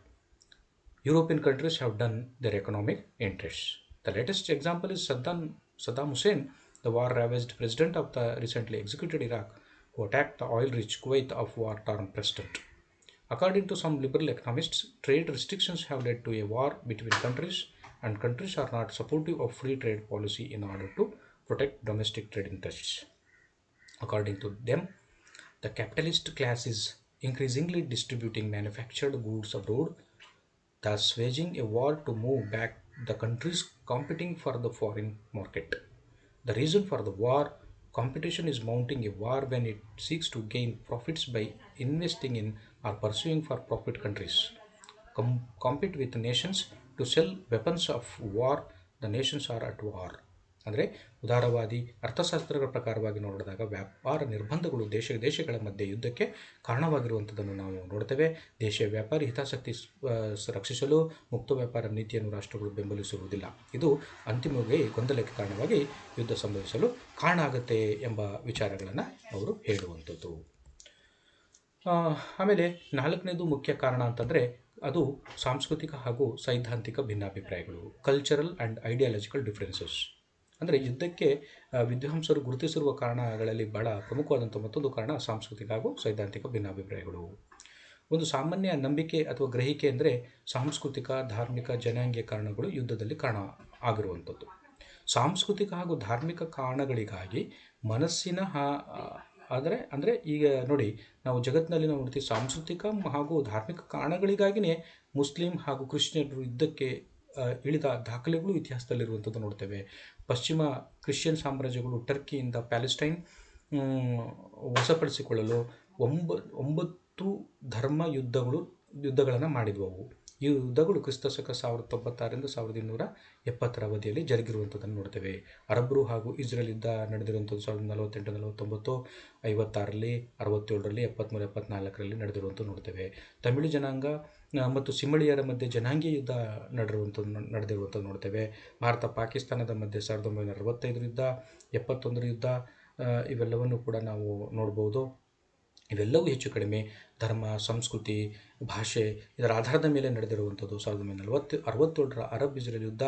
European countries have done their economic interests. The latest example is Saddam Hussein, the war-ravaged president of the recently executed Iraq, who attacked the oil-rich Kuwait of war-torn president. According to some liberal economists, trade restrictions have led to a war between countries, and countries are not supportive of free trade policy in order to protect domestic trade interests. According to them, the capitalist class is increasingly distributing manufactured goods abroad, thus waging a war to move back the countries competing for the foreign market. The reason for the war competition is mounting a war when it seeks to gain profits by investing in or pursuing for profit countries. Compete with nations to sell weapons of war, the nations are at war. ಅಂದರೆ ಉದಾರವಾದಿ ಅರ್ಥಶಾಸ್ತ್ರಗಳ ಪ್ರಕಾರವಾಗಿ ನೋಡಿದಾಗ ವ್ಯಾಪಾರ ನಿರ್ಬಂಧಗಳು ದೇಶಗಳ ಮಧ್ಯೆ ಯುದ್ಧಕ್ಕೆ ಕಾರಣವಾಗಿರುವಂಥದ್ದನ್ನು ನಾವು ನೋಡ್ತೇವೆ. ದೇಶೀಯ ವ್ಯಾಪಾರಿ ಹಿತಾಸಕ್ತಿ ರಕ್ಷಿಸಲು ಮುಕ್ತ ವ್ಯಾಪಾರ ನೀತಿಯನ್ನು ರಾಷ್ಟ್ರಗಳು ಬೆಂಬಲಿಸುವುದಿಲ್ಲ. ಇದು ಅಂತಿಮವಾಗಿ ಗೊಂದಲಕ್ಕೆ ಕಾರಣವಾಗಿ ಯುದ್ಧ ಸಂಭವಿಸಲು ಕಾರಣ ಆಗುತ್ತೆ ಎಂಬ ವಿಚಾರಗಳನ್ನು ಅವರು ಹೇಳುವಂಥದ್ದು. ಆಮೇಲೆ 4ನೇದು ಮುಖ್ಯ ಕಾರಣ ಅಂತಂದರೆ ಅದು ಸಾಂಸ್ಕೃತಿಕ ಹಾಗೂ ಸೈದ್ಧಾಂತಿಕ ಭಿನ್ನಾಭಿಪ್ರಾಯಗಳು, ಕಲ್ಚರಲ್ ಆ್ಯಂಡ್ ಐಡಿಯಾಲಜಿಕಲ್ ಡಿಫ್ರೆನ್ಸಸ್. ಅಂದರೆ ಯುದ್ಧಕ್ಕೆ ವಿದ್ವಾಂಸರು ಗುರುತಿಸಿರುವ ಕಾರಣಗಳಲ್ಲಿ ಬಹಳ ಪ್ರಮುಖವಾದಂಥ ಮತ್ತೊಂದು ಕಾರಣ ಸಾಂಸ್ಕೃತಿಕ ಹಾಗೂ ಸೈದ್ಧಾಂತಿಕ ಭಿನ್ನಾಭಿಪ್ರಾಯಗಳು. ಒಂದು ಸಾಮಾನ್ಯ ನಂಬಿಕೆ ಅಥವಾ ಗ್ರಹಿಕೆ ಅಂದರೆ ಸಾಂಸ್ಕೃತಿಕ, ಧಾರ್ಮಿಕ, ಜನಾಂಗೀಯ ಕಾರಣಗಳು ಯುದ್ಧದಲ್ಲಿ ಕಾರಣ ಆಗಿರುವಂಥದ್ದು. ಸಾಂಸ್ಕೃತಿಕ ಹಾಗೂ ಧಾರ್ಮಿಕ ಕಾರಣಗಳಿಗಾಗಿ ಮನಸ್ಸಿನ ಅಂದರೆ ಈಗ ನೋಡಿ, ನಾವು ಜಗತ್ತಿನಲ್ಲಿ ನಾವು ನೋಡ್ತೀವಿ, ಸಾಂಸ್ಕೃತಿಕ ಹಾಗೂ ಧಾರ್ಮಿಕ ಕಾರಣಗಳಿಗಾಗಿಯೇ ಮುಸ್ಲಿಂ ಹಾಗೂ ಕ್ರಿಶ್ಚಿಯನ್ನರು ಯುದ್ಧಕ್ಕೆ ಇಳಿದ ದಾಖಲೆಗಳು ಇತಿಹಾಸದಲ್ಲಿರುವಂಥದ್ದು ನೋಡ್ತೇವೆ. ಪಶ್ಚಿಮ ಕ್ರಿಶ್ಚಿಯನ್ ಸಾಮ್ರಾಜ್ಯಗಳು ಟರ್ಕಿಯಿಂದ ಪ್ಯಾಲೆಸ್ಟೈನ್ ವಶಪಡಿಸಿಕೊಳ್ಳಲು 9 ಧರ್ಮ ಯುದ್ಧಗಳು ಯುದ್ಧಗಳನ್ನು ಮಾಡಿದ್ವು. ಈ ಯುದ್ಧಗಳು ಕ್ರಿಸ್ತಶಕ 1096ರಿಂದ 1270 ಅವಧಿಯಲ್ಲಿ ಜರುಗಿರುವಂಥದ್ದನ್ನು ನೋಡ್ತೇವೆ. ಅರಬ್ರು ಹಾಗೂ ಇಸ್ರೇಲ್ ಯುದ್ಧ ನಡೆದಿರುವಂಥದ್ದು 1948, 49, 56ರಲ್ಲಿ, 67ರಲ್ಲಿ, 73, 74ರಲ್ಲಿ ನಡೆದಿರುವಂಥದ್ದು ನೋಡ್ತೇವೆ. ತಮಿಳು ಜನಾಂಗ ಮತ್ತು ಸಿಂಹಳಿಯರ ಮಧ್ಯೆ ಜನಾಂಗೀಯ ಯುದ್ಧ ನಡೆದಿರುವಂಥದ್ದು ನೋಡ್ತೇವೆ. ಭಾರತ ಪಾಕಿಸ್ತಾನದ ಮಧ್ಯೆ 1965 ಯುದ್ಧ, 71 ಯುದ್ಧ, ಇವೆಲ್ಲವನ್ನು ಕೂಡ ನಾವು ನೋಡ್ಬೋದು. ಇವೆಲ್ಲವೂ ಹೆಚ್ಚು ಕಡಿಮೆ ಧರ್ಮ, ಸಂಸ್ಕೃತಿ, ಭಾಷೆ ಇದರ ಆಧಾರದ ಮೇಲೆ ನಡೆದಿರುವಂಥದ್ದು. 1967ರ ಅರಬ್ ಇಸ್ರೇಲ್ ಯುದ್ಧ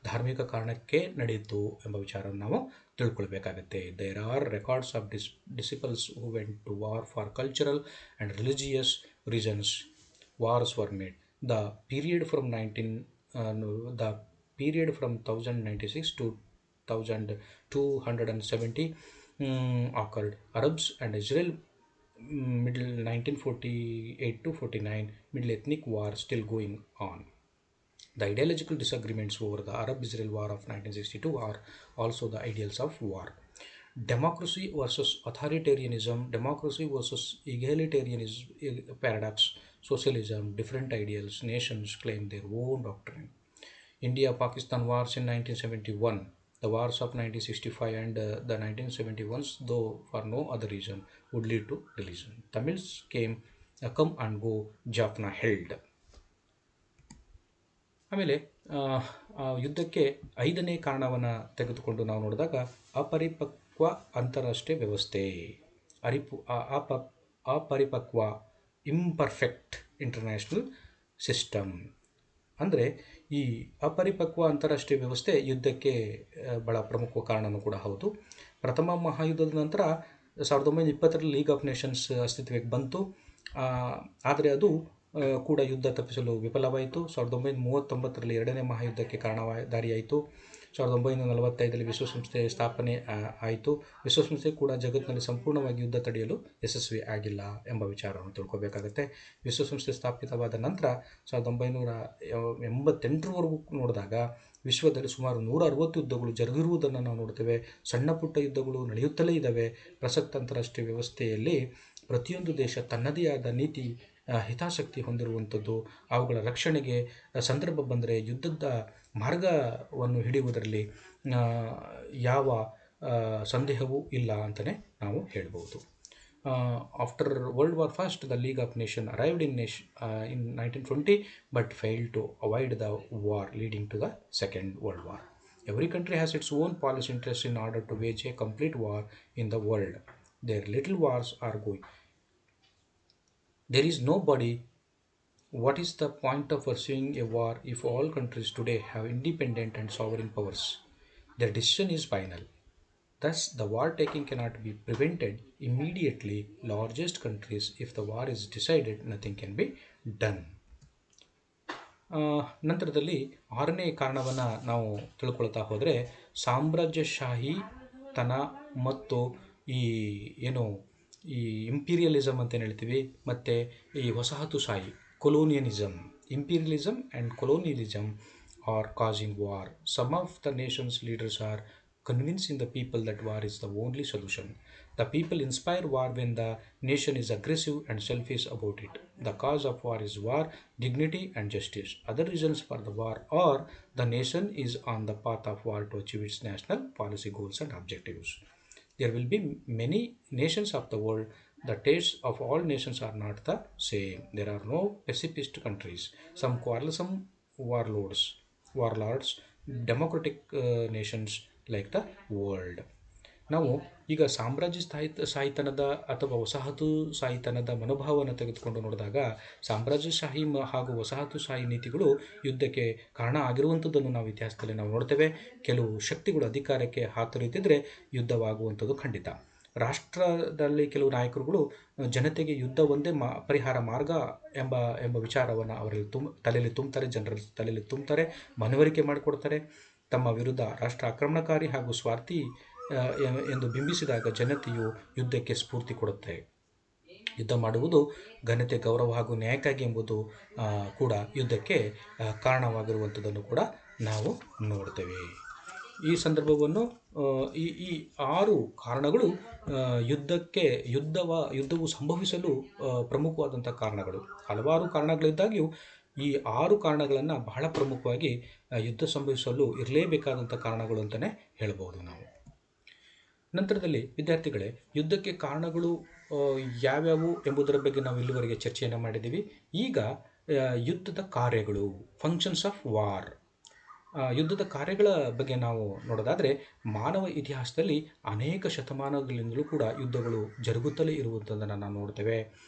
ಧಾರ್ಮಿಕ ಕಾರಣಕ್ಕೆ ನಡೆಯಿತು ಎಂಬ ವಿಚಾರವನ್ನು ನಾವು ತಿಳ್ಕೊಳ್ಬೇಕಾಗತ್ತೆ. There are records of disciples who went to war for cultural and religious reasons. Wars were made. The period from 1096 to 1270 occurred. Arabs and Israel middle 1948 to 49, Middle Ethnic War still going on. The ideological disagreements over the Arab-Israel War of 1962 are also the ideals of war. Democracy versus authoritarianism, democracy versus egalitarianism paradox, socialism, different ideals, nations claim their own doctrine. India-Pakistan wars in 1971, the wars of 1965 and the 1971s, though for no other reason, would lead to division. Tamils come and go, Jaffna held. ಆಮೇಲೆ ಯುದ್ಧಕ್ಕೆ 5ನೇ ಕಾರಣವನ್ನು ತೆಗೆದುಕೊಂಡು ನಾವು ನೋಡಿದಾಗ ಅಪರಿಪಕ್ವ ಅಂತಾರಾಷ್ಟ್ರೀಯ ವ್ಯವಸ್ಥೆ, ಅಪರಿಪಕ್ವ imperfect international system. ಅಂದರೆ ಈ ಅಪರಿಪಕ್ವ ಅಂತಾರಾಷ್ಟ್ರೀಯ ವ್ಯವಸ್ಥೆ ಯುದ್ಧಕ್ಕೆ ಬಹಳ ಪ್ರಮುಖ ಕಾರಣವೂ ಕೂಡ ಹೌದು. ಪ್ರಥಮ ಮಹಾಯುದ್ಧದ ನಂತರ 1920ರಲ್ಲಿ ಲೀಗ್ ಆಫ್ ನೇಷನ್ಸ್ ಅಸ್ತಿತ್ವಕ್ಕೆ ಬಂತು. ಆದರೆ ಅದು ಕೂಡ ಯುದ್ಧ ತಪ್ಪಿಸಲು ವಿಫಲವಾಯಿತು. 1939ರಲ್ಲಿ 2ನೇ ಮಹಾಯುದ್ಧಕ್ಕೆ ದಾರಿಯಾಯಿತು. 1945ರಲ್ಲಿ ವಿಶ್ವಸಂಸ್ಥೆ ಸ್ಥಾಪನೆ ಆಯಿತು. ವಿಶ್ವಸಂಸ್ಥೆ ಕೂಡ ಜಗತ್ತಿನಲ್ಲಿ ಸಂಪೂರ್ಣವಾಗಿ ಯುದ್ಧ ತಡೆಯಲು ಯಶಸ್ವಿ ಆಗಿಲ್ಲ ಎಂಬ ವಿಚಾರವನ್ನು ತಿಳ್ಕೊಬೇಕಾಗತ್ತೆ. ವಿಶ್ವಸಂಸ್ಥೆ ಸ್ಥಾಪಿತವಾದ ನಂತರ 1988ರವರೆಗೂ ನೋಡಿದಾಗ ವಿಶ್ವದಲ್ಲಿ ಸುಮಾರು 160 ಯುದ್ಧಗಳು ಜರುಗಿರುವುದನ್ನು ನಾವು ನೋಡ್ತೇವೆ. ಸಣ್ಣ ಪುಟ್ಟ ಯುದ್ಧಗಳು ನಡೆಯುತ್ತಲೇ ಇದ್ದಾವೆ. ಪ್ರಸಕ್ತ ಅಂತಾರಾಷ್ಟ್ರೀಯ ವ್ಯವಸ್ಥೆಯಲ್ಲಿ ಪ್ರತಿಯೊಂದು ದೇಶ ತನ್ನದೇ ಆದ ನೀತಿ ಹಿತಾಸಕ್ತಿ ಹೊಂದಿರುವಂಥದ್ದು. ಅವುಗಳ ರಕ್ಷಣೆಗೆ ಸಂದರ್ಭ ಬಂದರೆ ಯುದ್ಧದ ಮಾರ್ಗವನ್ನು ಹಿಡಿಯುವುದರಲ್ಲಿ ಯಾವ ಸಂದೇಹವೂ ಇಲ್ಲ ಅಂತಲೇ ನಾವು ಹೇಳ್ಬೋದು. After World War I, the League of Nations arrived in 1920 but failed to avoid the war leading to the Second World War. Every country has its own policy interests in order to wage a complete war in the world. Their little wars are going. There is nobody. What is the point of pursuing a war if all countries today have independent and sovereign powers? Their decision is final. Thus, the war taking cannot be prevented immediately. Largest countries, if the war is decided, nothing can be done. ನಂತರದಲ್ಲಿ 6ನೇ ಕಾರಣವನ್ನು ನಾವು ತಿಳ್ಕೊಳ್ತಾ ಹೋದರೆ ಸಾಮ್ರಾಜ್ಯಶಾಹಿತನ ಮತ್ತು ಈ imperialism ಅಂತೇನು ಹೇಳ್ತೀವಿ, ಮತ್ತು ಈ ವಸಾಹತುಶಾಹಿ colonialism, imperialism and colonialism are causing war. Some of the nation's leaders are convincing the people that war is the only solution. The people inspire war when the nation is aggressive and selfish about it. The cause of war is war, dignity and justice. Other reasons for the war are the nation is on the path of war to achieve its national policy goals and objectives. There will be many nations of the world. The tastes of all nations are not the same. There are no pacifist countries. Some quarrelsome warlords, democratic nations like the world. ನಾವು ಈಗ ಸಾಮ್ರಾಜ್ಯಶಾಹಿತನದ ಅಥವಾ ವಸಾಹತುಶಾಹಿತನದ ಮನೋಭಾವವನ್ನು ತೆಗೆದುಕೊಂಡು ನೋಡಿದಾಗ ಸಾಮ್ರಾಜ್ಯಶಾಹಿ ಹಾಗೂ ವಸಾಹತುಶಾಹಿ ನೀತಿಗಳು ಯುದ್ಧಕ್ಕೆ ಕಾರಣ ಆಗಿರುವಂಥದ್ದನ್ನು ನಾವು ಇತಿಹಾಸದಲ್ಲಿ ನಾವು ನೋಡ್ತೇವೆ. ಕೆಲವು ಶಕ್ತಿಗಳು ಅಧಿಕಾರಕ್ಕೆ ಹಾತೊರೆಯುತ್ತಿದ್ದರೆ ಯುದ್ಧವಾಗುವಂಥದ್ದು ಖಂಡಿತ. ರಾಷ್ಟ್ರದಲ್ಲಿ ಕೆಲವು ನಾಯಕರುಗಳು ಜನತೆಗೆ ಯುದ್ಧ ಒಂದೇ ಪರಿಹಾರ ಮಾರ್ಗ ಎಂಬ ವಿಚಾರವನ್ನು ಅವರಲ್ಲಿ ತಲೆಯಲ್ಲಿ ತುಂಬ್ತಾರೆ, ಜನರ ತಲೆಯಲ್ಲಿ ತುಂಬ್ತಾರೆ, ಮನವರಿಕೆ ಮಾಡಿಕೊಡ್ತಾರೆ. ತಮ್ಮ ವಿರುದ್ಧ ರಾಷ್ಟ್ರ ಆಕ್ರಮಣಕಾರಿ ಹಾಗೂ ಸ್ವಾರ್ಥಿ ಎಂದು ಬಿಂಬಿಸಿದಾಗ ಜನತೆಯು ಯುದ್ಧಕ್ಕೆ ಸ್ಫೂರ್ತಿ ಕೊಡುತ್ತೆ. ಯುದ್ಧ ಮಾಡುವುದು ಘನತೆ, ಗೌರವ ಹಾಗೂ ನ್ಯಾಯಕ್ಕಾಗಿ ಎಂಬುದು ಕೂಡ ಯುದ್ಧಕ್ಕೆ ಕಾರಣವಾಗಿರುವಂಥದ್ದನ್ನು ಕೂಡ ನಾವು ನೋಡ್ತೇವೆ. ಈ ಸಂದರ್ಭವನ್ನು ಈ 6 ಕಾರಣಗಳು ಯುದ್ಧವು ಸಂಭವಿಸಲು ಪ್ರಮುಖವಾದಂಥ ಕಾರಣಗಳು. ಹಲವಾರು ಕಾರಣಗಳಿದ್ದಾಗ್ಯೂ ಈ 6 ಕಾರಣಗಳನ್ನು ಬಹಳ ಪ್ರಮುಖವಾಗಿ ಯುದ್ಧ ಸಂಭವಿಸಲು ಇರಲೇಬೇಕಾದಂಥ ಕಾರಣಗಳು ಅಂತಲೇ ಹೇಳ್ಬೋದು ನಾವು. ನಂತರದಲ್ಲಿ ವಿದ್ಯಾರ್ಥಿಗಳೇ, ಯುದ್ಧಕ್ಕೆ ಕಾರಣಗಳು ಯಾವ್ಯಾವು ಎಂಬುದರ ಬಗ್ಗೆ ನಾವು ಇಲ್ಲಿವರೆಗೆ ಚರ್ಚೆಯನ್ನು ಮಾಡಿದ್ದೀವಿ. ಈಗ ಯುದ್ಧದ ಕಾರ್ಯಗಳು, ಫಂಕ್ಷನ್ಸ್ ಆಫ್ ವಾರ್, ಯುದ್ಧದ ಕಾರ್ಯಗಳ ಬಗ್ಗೆ ನಾವು ನೋಡೋದಾದರೆ, ಮಾನವ ಇತಿಹಾಸದಲ್ಲಿ ಅನೇಕ ಶತಮಾನಗಳಿಂದಲೂ ಕೂಡ ಯುದ್ಧಗಳು ಜರುಗುತ್ತಲೇ ಇರುವಂಥದ್ದನ್ನು ನಾವು ನೋಡ್ತೇವೆ.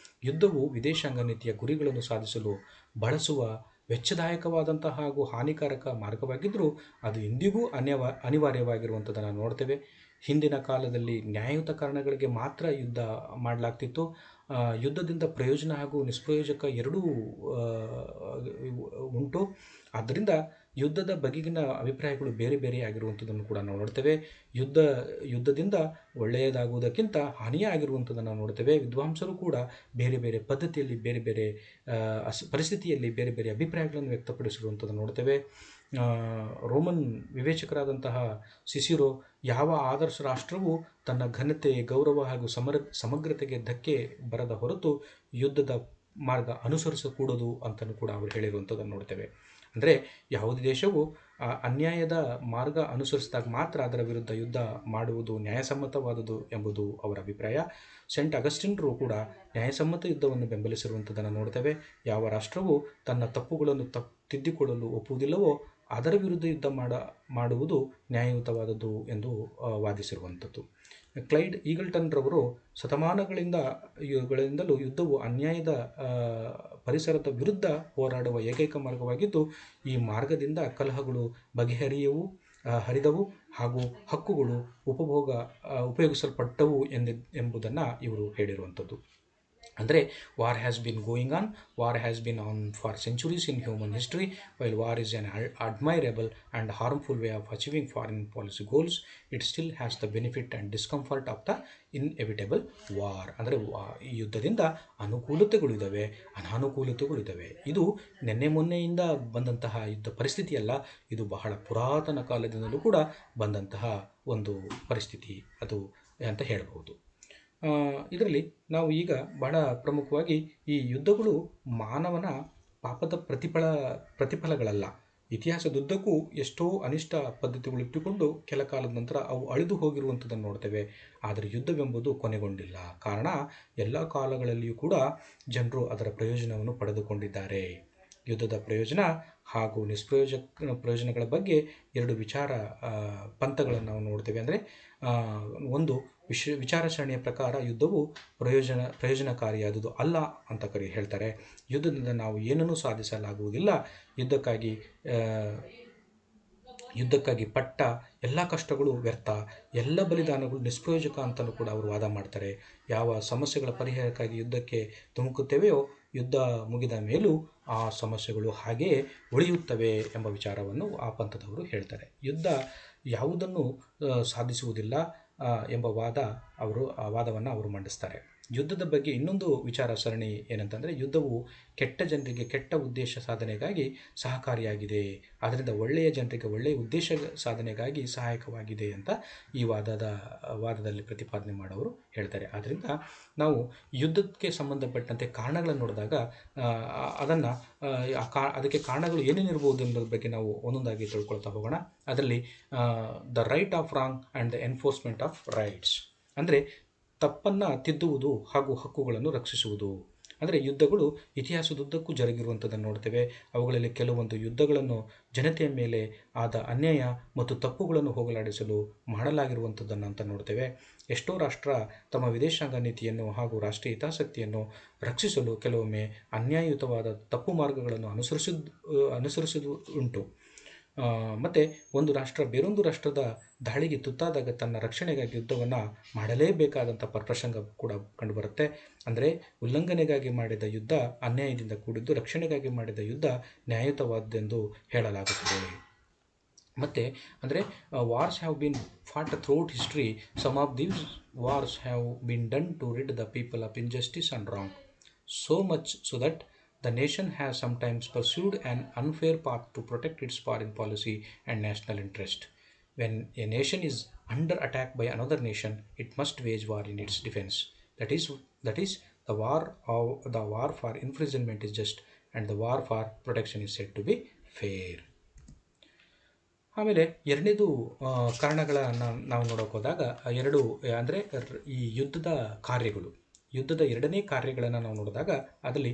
ಯುದ್ಧವು ವಿದೇಶಾಂಗ ನೀತಿಯ ಗುರಿಗಳನ್ನು ಸಾಧಿಸಲು ಬಳಸುವ ವೆಚ್ಚದಾಯಕವಾದಂಥ ಹಾಗೂ ಹಾನಿಕಾರಕ ಮಾರ್ಗವಾಗಿದ್ದರೂ ಅದು ಇಂದಿಗೂ ಅನಿವಾರ್ಯವಾಗಿರುವಂಥದ್ದನ್ನು ನೋಡ್ತೇವೆ. ಹಿಂದಿನ ಕಾಲದಲ್ಲಿ ನ್ಯಾಯಯುತ ಕಾರಣಗಳಿಗೆ ಮಾತ್ರ ಯುದ್ಧ ಮಾಡಲಾಗ್ತಿತ್ತು. ಯುದ್ಧದಿಂದ ಪ್ರಯೋಜನ ಹಾಗೂ ನಿಷ್ಪ್ರಯೋಜಕ ಎರಡೂ ಉಂಟು. ಆದ್ದರಿಂದ ಯುದ್ಧದ ಬಗೆಗಿನ ಅಭಿಪ್ರಾಯಗಳು ಬೇರೆ ಬೇರೆ ಆಗಿರುವಂಥದ್ದನ್ನು ಕೂಡ ನಾವು ನೋಡ್ತೇವೆ. ಯುದ್ಧದಿಂದ ಒಳ್ಳೆಯದಾಗುವುದಕ್ಕಿಂತ ಹಾನಿಯೇ ಆಗಿರುವಂಥದ್ದನ್ನು ನಾವು ನೋಡ್ತೇವೆ. ವಿದ್ವಾಂಸರು ಕೂಡ ಬೇರೆ ಬೇರೆ ಪದ್ಧತಿಯಲ್ಲಿ, ಬೇರೆ ಬೇರೆ ಪರಿಸ್ಥಿತಿಯಲ್ಲಿ ಬೇರೆ ಬೇರೆ ಅಭಿಪ್ರಾಯಗಳನ್ನು ವ್ಯಕ್ತಪಡಿಸಿರುವಂಥದ್ದನ್ನು ನೋಡ್ತೇವೆ. ರೋಮನ್ ವಿವೇಚಕರಾದಂತಹ ಸಿಸಿರೋ, ಯಾವ ಆದರ್ಶ ರಾಷ್ಟ್ರವು ತನ್ನ ಘನತೆ, ಗೌರವ ಹಾಗೂ ಸಮಗ್ರತೆಗೆ ಧಕ್ಕೆ ಬರದ ಹೊರತು ಯುದ್ಧದ ಮಾರ್ಗ ಅನುಸರಿಸಕೂಡದು ಅಂತಲೂ ಕೂಡ ಅವರು ಹೇಳಿರುವಂಥದ್ದನ್ನು ನೋಡ್ತೇವೆ. ಅಂದರೆ ಯಾವುದೇ ದೇಶವು ಅನ್ಯಾಯದ ಮಾರ್ಗ ಅನುಸರಿಸಿದಾಗ ಮಾತ್ರ ಅದರ ವಿರುದ್ಧ ಯುದ್ಧ ಮಾಡುವುದು ನ್ಯಾಯಸಮ್ಮತವಾದುದು ಎಂಬುದು ಅವರ ಅಭಿಪ್ರಾಯ. ಸೆಂಟ್ ಅಗಸ್ಟಿನ್ರು ಕೂಡ ನ್ಯಾಯಸಮ್ಮತ ಯುದ್ಧವನ್ನು ಬೆಂಬಲಿಸಿರುವಂಥದ್ದನ್ನು ನೋಡ್ತೇವೆ. ಯಾವ ರಾಷ್ಟ್ರವು ತನ್ನ ತಪ್ಪುಗಳನ್ನು ತಿದ್ದಿಕೊಳ್ಳಲು ಒಪ್ಪುವುದಿಲ್ಲವೋ ಅದರ ವಿರುದ್ಧ ಯುದ್ಧ ಮಾಡುವುದು ನ್ಯಾಯಯುತವಾದದ್ದು ಎಂದು ವಾದಿಸಿರುವಂಥದ್ದು. ಕ್ಲೈಡ್ ಈಗಲ್ಟನ್ರವರು ಶತಮಾನಗಳಿಂದಲೂ ಯುದ್ಧವು ಅನ್ಯಾಯದ ಪರಿಸರದ ವಿರುದ್ಧ ಹೋರಾಡುವ ಏಕೈಕ ಮಾರ್ಗವಾಗಿದ್ದು, ಈ ಮಾರ್ಗದಿಂದ ಕಲಹಗಳು ಹರಿದವು ಹಾಗೂ ಹಕ್ಕುಗಳು ಉಪಯೋಗಿಸಲ್ಪಟ್ಟವು ಎಂಬುದನ್ನು ಇವರು ಹೇಳಿರುವಂಥದ್ದು. ಅಂದರೆ war has been going on, war has been on for centuries in human history. While war is on admirable and harmful way of achieving foreign policy goals, it still has the benefit and discomfort of the inevitable war. ಅಂದರೆ ಈ ಯುದ್ಧದಿಂದ ಅನುಕೂಲತೆಗಳು ಇದ್ದಾವೆ, ಅನಾನುಕೂಲತೆಗಳು ಇದ್ದಾವೆ. ಇದು ನಿನ್ನೆ ಮೊನ್ನೆಯಿಂದ ಬಂದಂತಹ ಯುದ್ಧ ಪರಿಸ್ಥಿತಿಯಲ್ಲ, ಇದು ಬಹಳ ಪುರಾತನ ಕಾಲದಿಂದಲೂ ಕೂಡ ಬಂದಂತಹ ಒಂದು ಪರಿಸ್ಥಿತಿ ಅದು ಅಂತ ಹೇಳ್ಬೋದು. ಇದರಲ್ಲಿ ನಾವು ಈಗ ಬಹಳ ಪ್ರಮುಖವಾಗಿ ಈ ಯುದ್ಧಗಳು ಮಾನವನ ಪಾಪದ ಪ್ರತಿಫಲಗಳಲ್ಲ. ಇತಿಹಾಸದುದ್ದಕ್ಕೂ ಎಷ್ಟೋ ಅನಿಷ್ಟ ಪದ್ಧತಿಗಳು ಇಟ್ಟುಕೊಂಡು ಕೆಲ ಕಾಲದ ನಂತರ ಅವು ಅಳಿದು ಹೋಗಿರುವಂಥದ್ದನ್ನು ನೋಡ್ತೇವೆ. ಆದರೆ ಯುದ್ಧವೆಂಬುದು ಕೊನೆಗೊಂಡಿಲ್ಲ. ಕಾರಣ, ಎಲ್ಲ ಕಾಲಗಳಲ್ಲಿಯೂ ಕೂಡ ಜನರು ಅದರ ಪ್ರಯೋಜನವನ್ನು ಪಡೆದುಕೊಂಡಿದ್ದಾರೆ. ಯುದ್ಧದ ಪ್ರಯೋಜನ ಹಾಗೂ ಪ್ರಯೋಜನಗಳ ಬಗ್ಗೆ ಎರಡು ಪಂಥಗಳನ್ನು ನಾವು ನೋಡ್ತೇವೆ. ಅಂದರೆ ಒಂದು ವಿಚಾರಸರಣಿಯ ಪ್ರಕಾರ ಯುದ್ಧವು ಪ್ರಯೋಜನಕಾರಿಯಾದುದು ಅಲ್ಲ ಅಂತ ಹೇಳ್ತಾರೆ. ಯುದ್ಧದಿಂದ ನಾವು ಏನನ್ನೂ ಸಾಧಿಸಲಾಗುವುದಿಲ್ಲ. ಯುದ್ಧಕ್ಕಾಗಿ ಪಟ್ಟ ಎಲ್ಲ ಕಷ್ಟಗಳು ವ್ಯರ್ಥ, ಎಲ್ಲ ಬಲಿದಾನಗಳು ನಿಷ್ಪ್ರಯೋಜಕ ಅಂತಲೂ ಕೂಡ ಅವರು ವಾದ ಮಾಡ್ತಾರೆ. ಯಾವ ಸಮಸ್ಯೆಗಳ ಪರಿಹಾರಕ್ಕಾಗಿ ಯುದ್ಧಕ್ಕೆ ಧುಮುಕುತ್ತೇವೆಯೋ ಯುದ್ಧ ಮುಗಿದ ಮೇಲೂ ಆ ಸಮಸ್ಯೆಗಳು ಹಾಗೆಯೇ ಉಳಿಯುತ್ತವೆ ಎಂಬ ವಿಚಾರವನ್ನು ಆ ಪಂಥದವರು ಹೇಳ್ತಾರೆ. ಯುದ್ಧ ಯಾವುದನ್ನು ಸಾಧಿಸುವುದಿಲ್ಲ ಎಂಬ ವಾದವನ್ನು ಅವರು ಮಂಡಿಸ್ತಾರೆ. ಯುದ್ಧದ ಬಗ್ಗೆ ಇನ್ನೊಂದು ವಿಚಾರ ಸರಣಿ ಏನಂತಂದರೆ, ಯುದ್ಧವು ಕೆಟ್ಟ ಜನರಿಗೆ ಕೆಟ್ಟ ಉದ್ದೇಶ ಸಾಧನೆಗಾಗಿ ಸಹಕಾರಿಯಾಗಿದೆ, ಅದರಿಂದ ಒಳ್ಳೆಯ ಜನರಿಗೆ ಒಳ್ಳೆಯ ಉದ್ದೇಶ ಸಾಧನೆಗಾಗಿ ಸಹಾಯಕವಾಗಿದೆ ಅಂತ ಈ ವಾದದಲ್ಲಿ ಪ್ರತಿಪಾದನೆ ಮಾಡೋರು ಹೇಳ್ತಾರೆ. ಆದ್ದರಿಂದ ನಾವು ಯುದ್ಧಕ್ಕೆ ಸಂಬಂಧಪಟ್ಟಂತೆ ಕಾರಣಗಳನ್ನು ನೋಡಿದಾಗ ಅದಕ್ಕೆ ಕಾರಣಗಳು ಏನೇನಿರ್ಬೋದು ಎಂಬುದರ ಬಗ್ಗೆ ನಾವು ಒಂದೊಂದಾಗಿ ತಿಳ್ಕೊಳ್ತಾ ಹೋಗೋಣ. ಅದರಲ್ಲಿ the right of wrong and the enforcement of rights, ಅಂದರೆ ತಪ್ಪನ್ನು ತಿದ್ದುವುದು ಹಾಗೂ ಹಕ್ಕುಗಳನ್ನು ರಕ್ಷಿಸುವುದು. ಅಂದರೆ ಯುದ್ಧಗಳು ಇತಿಹಾಸದುದ್ದಕ್ಕೂ ಜರುಗಿರುವಂಥದ್ದನ್ನು ನೋಡ್ತೇವೆ. ಅವುಗಳಲ್ಲಿ ಕೆಲವೊಂದು ಯುದ್ಧಗಳನ್ನು ಜನತೆಯ ಮೇಲೆ ಆದ ಅನ್ಯಾಯ ಮತ್ತು ತಪ್ಪುಗಳನ್ನು ಹೋಗಲಾಡಿಸಲು ಮಾಡಲಾಗಿರುವಂಥದ್ದನ್ನು ಅಂತ ನೋಡ್ತೇವೆ. ಎಷ್ಟೋ ರಾಷ್ಟ್ರ ತಮ್ಮ ವಿದೇಶಾಂಗ ನೀತಿಯನ್ನು ಹಾಗೂ ರಾಷ್ಟ್ರೀಯ ಹಿತಾಸಕ್ತಿಯನ್ನು ರಕ್ಷಿಸಲು ಕೆಲವೊಮ್ಮೆ ಅನ್ಯಾಯಯುತವಾದ ತಪ್ಪು ಮಾರ್ಗಗಳನ್ನು ಅನುಸರಿಸುವುದು ಉಂಟು. ಮತ್ತು ಒಂದು ರಾಷ್ಟ್ರ ಬೇರೊಂದು ರಾಷ್ಟ್ರದ ದಾಳಿಗೆ ತುತ್ತಾದಾಗ ತನ್ನ ರಕ್ಷಣೆಗಾಗಿ ಯುದ್ಧವನ್ನು ಮಾಡಲೇಬೇಕಾದಂಥ ಪ್ರಸಂಗ ಕೂಡ ಕಂಡುಬರುತ್ತೆ. ಅಂದರೆ ಉಲ್ಲಂಘನೆಗಾಗಿ ಮಾಡಿದ ಯುದ್ಧ ಅನ್ಯಾಯದಿಂದ ಕೂಡಿದ್ದು, ರಕ್ಷಣೆಗಾಗಿ ಮಾಡಿದ ಯುದ್ಧ ನ್ಯಾಯಯುತವಾದ್ದೆಂದು ಹೇಳಲಾಗುತ್ತದೆ. ಮತ್ತು ಅಂದರೆ wars have been fought throughout history, some of these wars have been done to rid the people of injustice and wrong, so much so that the nation has sometimes pursued an unfair path to protect its foreign policy and national interest. When a nation is under attack by another nation it must wage war in its defence. That is that is the war for imprisonment is just and the war for protection is said to be fair. ಆಮೇಲೆ ಎರಡನೇದು ಕಾರಣಗಳನ್ನು ನಾವು ನೋಡೋಕೆ ಹೋದಾಗ ಎರಡು ಅಂದರೆ ಈ ಯುದ್ಧದ ಎರಡನೇ ಕಾರ್ಯಗಳನ್ನು ನಾವು ನೋಡಿದಾಗ ಅದರಲ್ಲಿ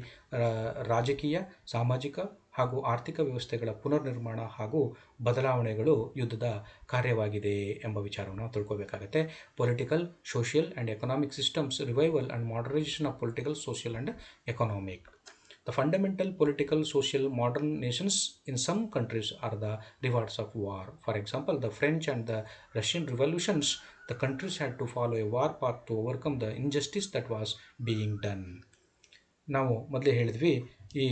ರಾಜಕೀಯ, ಸಾಮಾಜಿಕ ಹಾಗೂ ಆರ್ಥಿಕ ವ್ಯವಸ್ಥೆಗಳ ಪುನರ್ನಿರ್ಮಾಣ ಹಾಗೂ ಬದಲಾವಣೆಗಳು ಯುದ್ಧದ ಕಾರ್ಯವಾಗಿದೆ ಎಂಬ ವಿಚಾರವನ್ನು ನಾವು ತಿಳ್ಕೊಬೇಕಾಗತ್ತೆ. Political, social and economic systems revival and modernisation of political, social and economic. The fundamental political, social, modern nations in some countries are the rewards of war. For example, the French and the Russian revolutions, the countries had to follow a war path to overcome the injustice that was being done. ನಾವು ಮೊದಲೇ ಹೇಳಿದ್ವಿ, ಈ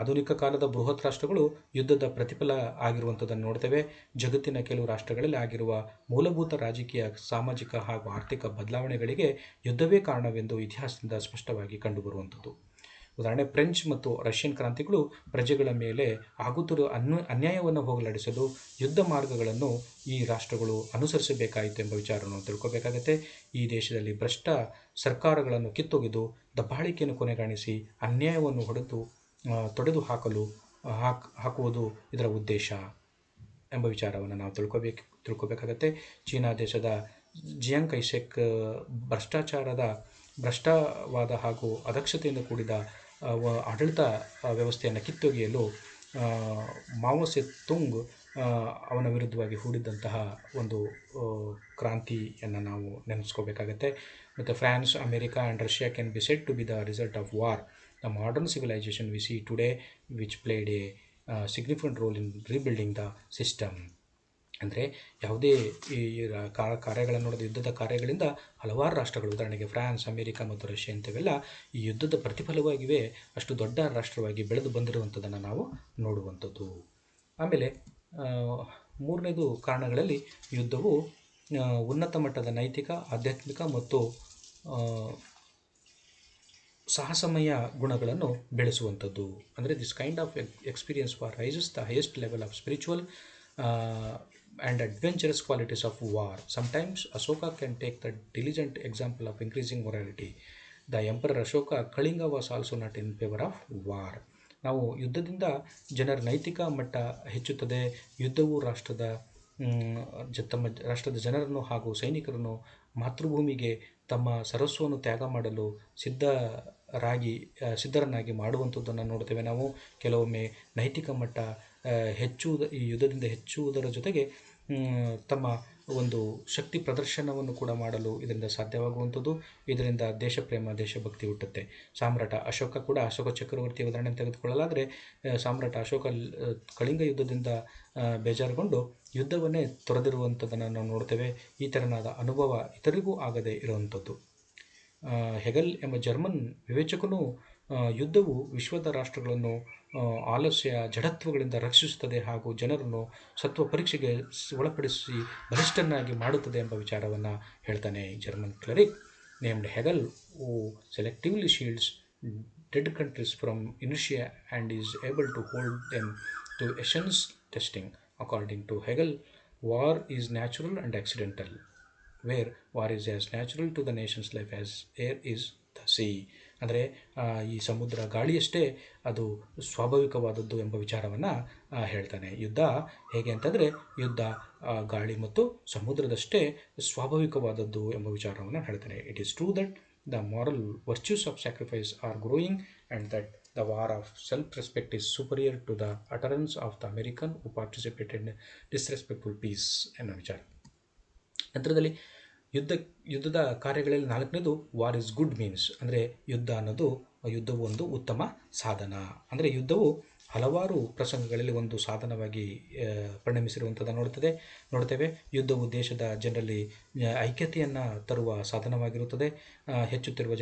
ಆಧುನಿಕ ಕಾಲದ ಬೃಹತ್ ರಾಷ್ಟ್ರಗಳು ಯುದ್ಧದ ಪ್ರತಿಫಲ ಆಗಿರುವಂಥದ್ದನ್ನು ನೋಡ್ತೇವೆ. ಜಗತ್ತಿನ ಕೆಲವು ರಾಷ್ಟ್ರಗಳಲ್ಲಿ ಆಗಿರುವ ಮೂಲಭೂತ ರಾಜಕೀಯ, ಸಾಮಾಜಿಕ ಹಾಗೂ ಆರ್ಥಿಕ ಬದಲಾವಣೆಗಳಿಗೆ ಯುದ್ಧವೇ ಕಾರಣವೆಂದು ಇತಿಹಾಸದಿಂದ ಸ್ಪಷ್ಟವಾಗಿ ಕಂಡುಬರುವಂಥದ್ದು. ಉದಾಹರಣೆ, ಫ್ರೆಂಚ್ ಮತ್ತು ರಷ್ಯನ್ ಕ್ರಾಂತಿಗಳು ಪ್ರಜೆಗಳ ಮೇಲೆ ಆಗುತ್ತಿರುವ ಅನ್ಯಾಯವನ್ನು ಹೋಗಲಾಡಿಸಲು ಯುದ್ಧ ಮಾರ್ಗಗಳನ್ನು ಈ ರಾಷ್ಟ್ರಗಳು ಅನುಸರಿಸಬೇಕಾಯಿತು ಎಂಬ ವಿಚಾರವನ್ನು ತಿಳ್ಕೊಬೇಕಾಗತ್ತೆ. ಈ ದೇಶದಲ್ಲಿ ಭ್ರಷ್ಟ ಸರ್ಕಾರಗಳನ್ನು ಕಿತ್ತೊಗೆದು ದಬ್ಬಾಳಿಕೆಯನ್ನು ಕೊನೆಗಾಣಿಸಿ ಅನ್ಯಾಯವನ್ನು ತೊಡೆದು ಹಾಕುವುದು ಇದರ ಉದ್ದೇಶ ಎಂಬ ವಿಚಾರವನ್ನು ನಾವು ತಿಳ್ಕೊಬೇಕಾಗತ್ತೆ. ಚೀನಾ ದೇಶದ ಜಿಯಾಂಗ್ ಕೈಸೆಕ್ ಭ್ರಷ್ಟವಾದ ಹಾಗೂ ಅದಕ್ಷತೆಯಿಂದ ಕೂಡಿದ ಆಡಳಿತ ವ್ಯವಸ್ಥೆಯನ್ನು ಕಿತ್ತೊಗೆಯಲು ಮಾವೋ ಸೆ-ತುಂಗ್ ಅವನ ವಿರುದ್ಧವಾಗಿ ಹೂಡಿದಂತಹ ಒಂದು ಕ್ರಾಂತಿಯನ್ನು ನಾವು ನೆನೆಸ್ಕೋಬೇಕಾಗತ್ತೆ. ಮತ್ತು France, America and Russia can be said to be the result of war. The modern civilization we see today which played a significant role in rebuilding the system. ಅಂದರೆ ಯಾವುದೇ ಈ ಕಾರ್ಯಗಳನ್ನು ನೋಡಿದ ಯುದ್ಧದ ಕಾರ್ಯಗಳಿಂದ ಹಲವಾರು ರಾಷ್ಟ್ರಗಳು, ಉದಾಹರಣೆಗೆ ಫ್ರಾನ್ಸ್, ಅಮೇರಿಕಾ ಮತ್ತು ರಷ್ಯಾ ಇಂಥವೆಲ್ಲ ಈ ಯುದ್ಧದ ಪ್ರತಿಫಲವಾಗಿವೆ ಅಷ್ಟು ದೊಡ್ಡ ರಾಷ್ಟ್ರವಾಗಿ ಬೆಳೆದು ಬಂದಿರುವಂಥದ್ದನ್ನು ನಾವು ನೋಡುವಂಥದ್ದು. ಆಮೇಲೆ ಮೂರನೇದು ಕಾರಣಗಳಲ್ಲಿ ಯುದ್ಧವು ಉನ್ನತ ಮಟ್ಟದ ನೈತಿಕ, ಆಧ್ಯಾತ್ಮಿಕ ಮತ್ತು ಸಾಹಸಮಯ ಗುಣಗಳನ್ನು ಬೆಳೆಸುವಂಥದ್ದು. ಅಂದರೆ this kind of experience for rises the highest level of spiritual and adventurous qualities of war. Sometimes Ashoka can take the diligent example of increasing morality. The Emperor Ashoka, Kalinga was also not in favor of war. ನಾವು ಯುದ್ಧದಿಂದ ಜನರ ನೈತಿಕ ಮಟ್ಟ ಹೆಚ್ಚುತ್ತದೆ. ಯುದ್ಧವು ತಮ್ಮ ರಾಷ್ಟ್ರದ ಜನರನ್ನು ಹಾಗೂ ಸೈನಿಕರನ್ನು ಮಾತೃಭೂಮಿಗೆ ತಮ್ಮ ಸರ್ವಸ್ವವನ್ನು ತ್ಯಾಗ ಮಾಡಲು ಸಿದ್ಧರನ್ನಾಗಿ ಮಾಡುವಂಥದ್ದನ್ನು ನೋಡ್ತೇವೆ ನಾವು. ಕೆಲವೊಮ್ಮೆ ನೈತಿಕ ಮಟ್ಟ ಈ ಯುದ್ಧದಿಂದ ಹೆಚ್ಚುವುದರ ಜೊತೆಗೆ ತಮ್ಮ ಒಂದು ಶಕ್ತಿ ಪ್ರದರ್ಶನವನ್ನು ಕೂಡ ಮಾಡಲು ಇದರಿಂದ ಸಾಧ್ಯವಾಗುವಂಥದ್ದು. ಇದರಿಂದ ದೇಶಪ್ರೇಮ, ದೇಶಭಕ್ತಿ ಹುಟ್ಟುತ್ತೆ. ಅಶೋಕ ಚಕ್ರವರ್ತಿಯ ಉದಾಹರಣೆ ತೆಗೆದುಕೊಳ್ಳಲಾದರೆ, ಸಾಮ್ರಾಟ ಅಶೋಕ ಕಳಿಂಗ ಯುದ್ಧದಿಂದ ಬೇಜಾರುಗೊಂಡು ಯುದ್ಧವನ್ನೇ ತೊರೆದಿರುವಂಥದ್ದನ್ನು ನಾವು ನೋಡ್ತೇವೆ. ಈ ತೆರನಾದ ಅನುಭವ ಇತರಿಗೂ ಆಗದೇ ಇರುವಂಥದ್ದು. ಹೆಗಲ್ ಎಂಬ ಜರ್ಮನ್ ವಿವೇಚಕನು ಯುದ್ಧವು ವಿಶ್ವದ ರಾಷ್ಟ್ರಗಳನ್ನು ಆಲಸ್ಯ, ಜಡತ್ವಗಳಿಂದ ರಕ್ಷಿಸುತ್ತದೆ ಹಾಗೂ ಜನರನ್ನು ಸತ್ವ ಪರೀಕ್ಷೆಗೆ ಒಳಪಡಿಸಿ ಬಲಿಷ್ಠನಾಗಿ ಮಾಡುತ್ತದೆ ಎಂಬ ವಿಚಾರವನ್ನು ಹೇಳ್ತಾನೆ. German cleric named Hegel who selectively shields dead countries from inertia and is able to hold them to essence testing. According to Hegel, war is natural and accidental, where war is as natural to the nation's life as air is the sea. ಅಂದರೆ ಈ ಸಮುದ್ರ ಗಾಳಿಯಷ್ಟೇ ಅದು ಸ್ವಾಭಾವಿಕವಾದದ್ದು ಎಂಬ ವಿಚಾರವನ್ನು ಹೇಳ್ತಾನೆ. ಯುದ್ಧ ಹೇಗೆ ಅಂತಂದರೆ, ಯುದ್ಧ ಗಾಳಿ ಮತ್ತು ಸಮುದ್ರದಷ್ಟೇ ಸ್ವಾಭಾವಿಕವಾದದ್ದು ಎಂಬ ವಿಚಾರವನ್ನು ಹೇಳ್ತಾನೆ. It is true that the moral virtues of sacrifice are growing and that the war of self respect is superior to the utterance of the American who participated in disrespectful peace ಎನ್ನುವ ವಿಚಾರ. ನಂತರದಲ್ಲಿ ಯುದ್ಧದ ಕಾರ್ಯಗಳಲ್ಲಿ ನಾಲ್ಕನೇದು war is good means. ಅಂದರೆ ಯುದ್ಧವು ಒಂದು ಉತ್ತಮ ಸಾಧನ. ಅಂದರೆ ಯುದ್ಧವು ಹಲವಾರು ಪ್ರಸಂಗಗಳಲ್ಲಿ ಒಂದು ಸಾಧನವಾಗಿ ಪರಿಣಮಿಸಿರುವಂಥದ್ದನ್ನು ನೋಡ್ತೇವೆ. ಯುದ್ಧವು ದೇಶದ ಜನರಲ್ಲಿ ಐಕ್ಯತೆಯನ್ನು ತರುವ ಸಾಧನವಾಗಿರುತ್ತದೆ. ಹೆಚ್ಚುತ್ತಿರುವ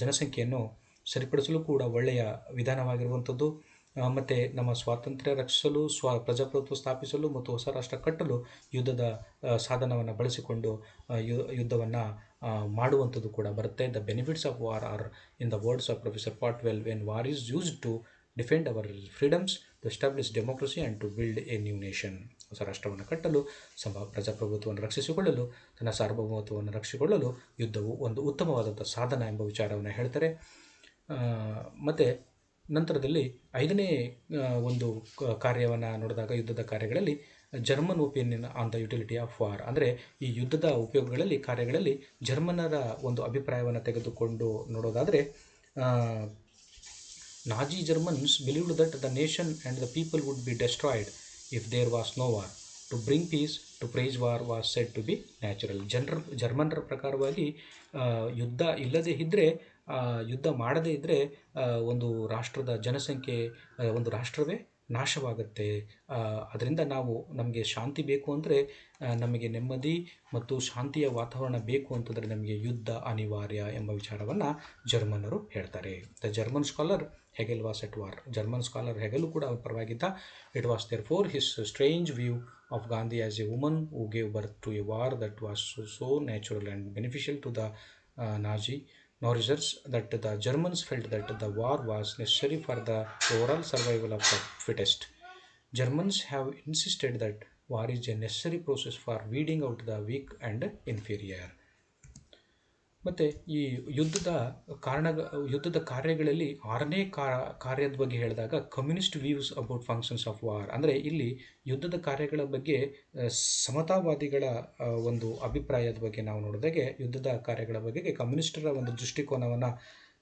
ಜನಸಂಖ್ಯೆಯನ್ನು ಸರಿಪಡಿಸಲು ಕೂಡ ಒಳ್ಳೆಯ ವಿಧಾನವಾಗಿರುವಂಥದ್ದು. ಮತ್ತು ನಮ್ಮ ಸ್ವಾತಂತ್ರ್ಯ ರಕ್ಷಿಸಲು, ಪ್ರಜಾಪ್ರಭುತ್ವ ಸ್ಥಾಪಿಸಲು ಮತ್ತು ಹೊಸ ರಾಷ್ಟ್ರ ಕಟ್ಟಲು ಯುದ್ಧದ ಸಾಧನವನ್ನು ಬಳಸಿಕೊಂಡು ಯುದ್ಧವನ್ನು ಮಾಡುವಂಥದ್ದು ಕೂಡ ಬರುತ್ತೆ. The benefits of war are, in the words of professor Potwell, when war is used to defend our freedoms, to establish democracy and to build a new nation. ಹೊಸ ರಾಷ್ಟ್ರವನ್ನು ಕಟ್ಟಲು, ಪ್ರಜಾಪ್ರಭುತ್ವವನ್ನು ರಕ್ಷಿಸಿಕೊಳ್ಳಲು, ತನ್ನ ಸಾರ್ವಭೌಮತ್ವವನ್ನು ರಕ್ಷಿಸಿಕೊಳ್ಳಲು ಯುದ್ಧವು ಒಂದು ಉತ್ತಮವಾದಂಥ ಸಾಧನ ಎಂಬ ವಿಚಾರವನ್ನು ಹೇಳ್ತಾರೆ. ಮತ್ತು ನಂತರದಲ್ಲಿ 5ನೇ ಒಂದು ಕಾರ್ಯವನ್ನು ನೋಡಿದಾಗ ಯುದ್ಧದ ಕಾರ್ಯಗಳಲ್ಲಿ German opinion on the utility of war, ಅಂದರೆ ಈ ಯುದ್ಧದ ಉಪಯೋಗಗಳಲ್ಲಿ ಕಾರ್ಯಗಳಲ್ಲಿ ಜರ್ಮನರ ಒಂದು ಅಭಿಪ್ರಾಯವನ್ನು ತೆಗೆದುಕೊಂಡು ನೋಡೋದಾದರೆ, Nazi Germans believed that the nation and the people would be destroyed if there was no war. To bring peace to price war was said to be natural. ಜರ್ಮನರ ಪ್ರಕಾರವಾಗಿ ಯುದ್ಧ ಇಲ್ಲದೇ ಇದ್ದರೆ, ಯುದ್ಧ ಮಾಡದೇ ಇದ್ದರೆ ಒಂದು ರಾಷ್ಟ್ರದ ಜನಸಂಖ್ಯೆ, ಒಂದು ರಾಷ್ಟ್ರವೇ ನಾಶವಾಗುತ್ತೆ. ಅದರಿಂದ ನಮಗೆ ಶಾಂತಿ ಬೇಕು ಅಂದರೆ, ನಮಗೆ ನೆಮ್ಮದಿ ಮತ್ತು ಶಾಂತಿಯ ವಾತಾವರಣ ಬೇಕು ಅಂತಂದರೆ ನಮಗೆ ಯುದ್ಧ ಅನಿವಾರ್ಯ ಎಂಬ ವಿಚಾರವನ್ನು ಜರ್ಮನರು ಹೇಳ್ತಾರೆ. The German scholar Hegel was at war. German scholar Hegel ಕೂಡ ಅವ್ರ ಪರವಾಗಿದ್ದ. It was therefore his strange view of Gandhi as a woman who gave birth to a war that was so natural and beneficial to the Nazi nourishers that the Germans felt that the war was necessary for the overall survival of the fittest. Germans have insisted that war is a necessary process for weeding out the weak and inferior. ಮತ್ತು ಈ ಯುದ್ಧದ ಕಾರ್ಯಗಳಲ್ಲಿ 6ನೇ ಕಾರ್ಯದ ಬಗ್ಗೆ ಹೇಳಿದಾಗ communist views about functions of war, ಅಂದರೆ ಇಲ್ಲಿ ಯುದ್ಧದ ಕಾರ್ಯಗಳ ಬಗ್ಗೆ ಸಮತಾವಾದಿಗಳ ಒಂದು ಅಭಿಪ್ರಾಯದ ಬಗ್ಗೆ ನಾವು ನೋಡಿದಾಗೆ, ಯುದ್ಧದ ಕಾರ್ಯಗಳ ಬಗ್ಗೆ ಕಮ್ಯುನಿಸ್ಟರ ಒಂದು ದೃಷ್ಟಿಕೋನವನ್ನು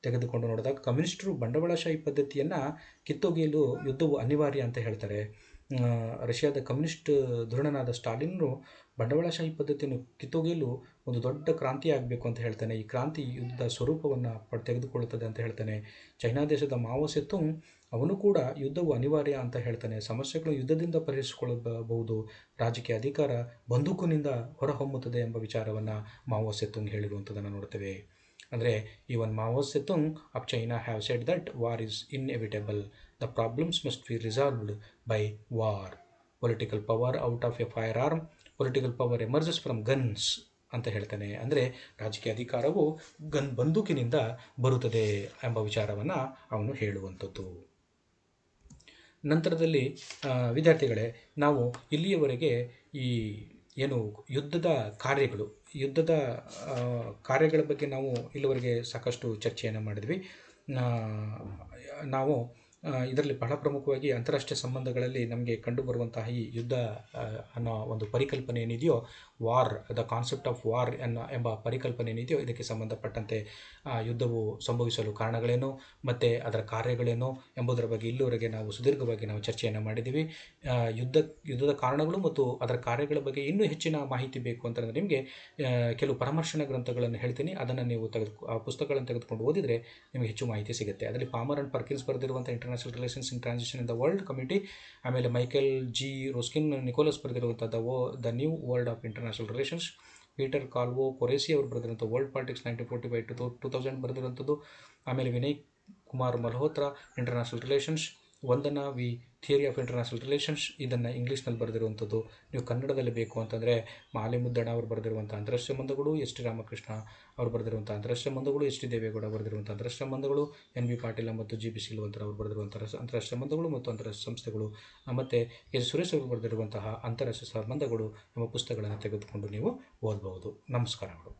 ತೆಗೆದುಕೊಂಡು ನೋಡಿದಾಗ, ಕಮ್ಯುನಿಸ್ಟರು ಬಂಡವಾಳಶಾಹಿ ಪದ್ಧತಿಯನ್ನು ಕಿತ್ತೊಗೆಯಲು ಯುದ್ಧವು ಅನಿವಾರ್ಯ ಅಂತ ಹೇಳ್ತಾರೆ. ರಷ್ಯಾದ ಕಮ್ಯುನಿಸ್ಟ್ ಧುರೀಣನಾದ ಸ್ಟಾಲಿನ್ರು ಬಂಡವಾಳಶಾಹಿ ಪದ್ಧತಿಯನ್ನು ಕಿತ್ತೊಗೆಯಲು ಒಂದು ದೊಡ್ಡ ಕ್ರಾಂತಿ ಆಗಬೇಕು ಅಂತ ಹೇಳ್ತಾನೆ. ಈ ಕ್ರಾಂತಿ ಯುದ್ಧದ ಸ್ವರೂಪವನ್ನು ತೆಗೆದುಕೊಳ್ಳುತ್ತದೆ ಅಂತ ಹೇಳ್ತಾನೆ. ಚೈನಾ ದೇಶದ ಮಾವೋ ಸೆತುಂಗ್ ಅವನು ಕೂಡ ಯುದ್ಧವು ಅನಿವಾರ್ಯ ಅಂತ ಹೇಳ್ತಾನೆ. ಸಮಸ್ಯೆಗಳು ಯುದ್ಧದಿಂದ ಪರಿಹರಿಸಿಕೊಳ್ಳಬಹುದು, ರಾಜಕೀಯ ಅಧಿಕಾರ ಬಂದೂಕಿನಿಂದ ಹೊರಹೊಮ್ಮುತ್ತದೆ ಎಂಬ ವಿಚಾರವನ್ನು ಮಾವೋ ಸೆತುಂಗ್ ಹೇಳಿರುವಂಥದ್ದನ್ನು ನೋಡ್ತೇವೆ. ಅಂದರೆ even Mao Tsetung of China have said that war is inevitable. The problems must be resolved by war. Political power out of a fire arm, political power emerges from guns ಅಂತ ಹೇಳ್ತಾನೆ. ಅಂದರೆ ರಾಜಕೀಯ ಅಧಿಕಾರವು ಬಂದೂಕಿನಿಂದ ಬರುತ್ತದೆ ಎಂಬ ವಿಚಾರವನ್ನು ಅವನು ಹೇಳುವಂಥದ್ದು. ನಂತರದಲ್ಲಿ ವಿದ್ಯಾರ್ಥಿಗಳೇ, ನಾವು ಇಲ್ಲಿಯವರೆಗೆ ಈ ಏನು ಯುದ್ಧದ ಕಾರ್ಯಗಳ ಬಗ್ಗೆ ನಾವು ಇಲ್ಲಿವರೆಗೆ ಸಾಕಷ್ಟು ಚರ್ಚೆಯನ್ನು ಮಾಡಿದ್ವಿ. ನಾವು ಇದರಲ್ಲಿ ಬಹಳ ಪ್ರಮುಖವಾಗಿ ಅಂತಾರಾಷ್ಟ್ರೀಯ ಸಂಬಂಧಗಳಲ್ಲಿ ನಮಗೆ ಕಂಡುಬರುವಂತಹ ಈ ಯುದ್ಧ ಅನ್ನೋ ಒಂದು ಪರಿಕಲ್ಪನೆ ಏನಿದೆಯೋ, war, the concept of war ಎಂಬ ಪರಿಕಲ್ಪನೆ ಏನಿದೆಯೋ, ಇದಕ್ಕೆ ಸಂಬಂಧಪಟ್ಟಂತೆ ಯುದ್ಧವು ಸಂಭವಿಸಲು ಕಾರಣಗಳೇನು ಮತ್ತು ಅದರ ಕಾರ್ಯಗಳೇನು ಎಂಬುದರ ಬಗ್ಗೆ ಇಲ್ಲಿವರೆಗೆ ನಾವು ಸುದೀರ್ಘವಾಗಿ ಚರ್ಚೆಯನ್ನು ಮಾಡಿದ್ದೀವಿ. ಯುದ್ಧದ ಕಾರಣಗಳು ಮತ್ತು ಅದರ ಕಾರ್ಯಗಳ ಬಗ್ಗೆ ಇನ್ನೂ ಹೆಚ್ಚಿನ ಮಾಹಿತಿ ಬೇಕು ಅಂತಂದರೆ ನಿಮಗೆ ಕೆಲವು ಪರಾಮರ್ಶನ ಗ್ರಂಥಗಳನ್ನು ಹೇಳ್ತೀನಿ. ಅದನ್ನು ನೀವು ಆ ಪುಸ್ತಕಗಳನ್ನು ತೆಗೆದುಕೊಂಡು ಓದಿದರೆ ನಿಮಗೆ ಹೆಚ್ಚು ಮಾಹಿತಿ ಸಿಗುತ್ತೆ. ಅದರಲ್ಲಿ ಪಾಮರ್ ಆ್ಯಂಡ್ ಪರ್ಕಿನ್ಸ್ ಬರೆದಿರುವಂಥ international relations in transition in the world committee, ಆಮೇಲೆ ಮೈಕೆಲ್ ಜಿ ರೋಸ್ಕಿನ್ ನಿಕೋಲಸ್ ಬರೆದಿರುವಂಥ the new world of international relations, Peter Calvocoressi ಅವರು ಬರೆದಿರುವಂಥ ವರ್ಲ್ಡ್ ಪಾಲಿಟಿಕ್ಸ್ 1945 to 2000 ಬರೆದಿರುವಂಥದ್ದು, ಆಮೇಲೆ Vinay Kumar Malhotra international relations, Vandana V theory of international relations, ಇದನ್ನು ಇಂಗ್ಲೀಷ್ನಲ್ಲಿ ಬರೆದಿರುವಂಥದ್ದು. ನೀವು ಕನ್ನಡದಲ್ಲಿ ಬೇಕು ಅಂತಂದರೆ ಮಾಲೆ ಮುದ್ದಣ್ಣ ಅವರು ಬರೆದಿರುವಂಥ ಅಂತಾರಾಷ್ಟ್ರೀಯ ಸಂಬಂಧಗಳು, ಎಸ್ ಟಿ ರಾಮಕೃಷ್ಣ ಅವರು ಬರೆದಿರುವಂಥ ಅಂತಾರಾಷ್ಟ್ರೀಯ ಸಂಬಂಧಗಳು, ಎಸ್ ಟಿ ದೇವೇಗೌಡ ಬರೆದಿರುವಂಥ ಅಂತಾರಾಷ್ಟ್ರೀಯ ಸಂಬಂಧಗಳು, ಎನ್ ವಿ ಪಾಟೀಲ ಮತ್ತು ಜಿ ಬಿ ಸಿಲ್ವಂತರ ಅವರು ಬರೆದಿರುವಂಥ ಅಂತಾರಾಷ್ಟ್ರೀಯ ಸಂಬಂಧಗಳು ಮತ್ತು ಅಂತಾರಾಷ್ಟ್ರೀಯ ಸಂಸ್ಥೆಗಳು, ಮತ್ತು ಎಸ್ ಸುರೇಶ್ ಅವರು ಬರೆದಿರುವಂತಹ ಅಂತಾರಾಷ್ಟ್ರೀಯ ಸಂಬಂಧಗಳು ಎಂಬ ಪುಸ್ತಕಗಳನ್ನು ತೆಗೆದುಕೊಂಡು ನೀವು ಓದಬಹುದು. ನಮಸ್ಕಾರಗಳು.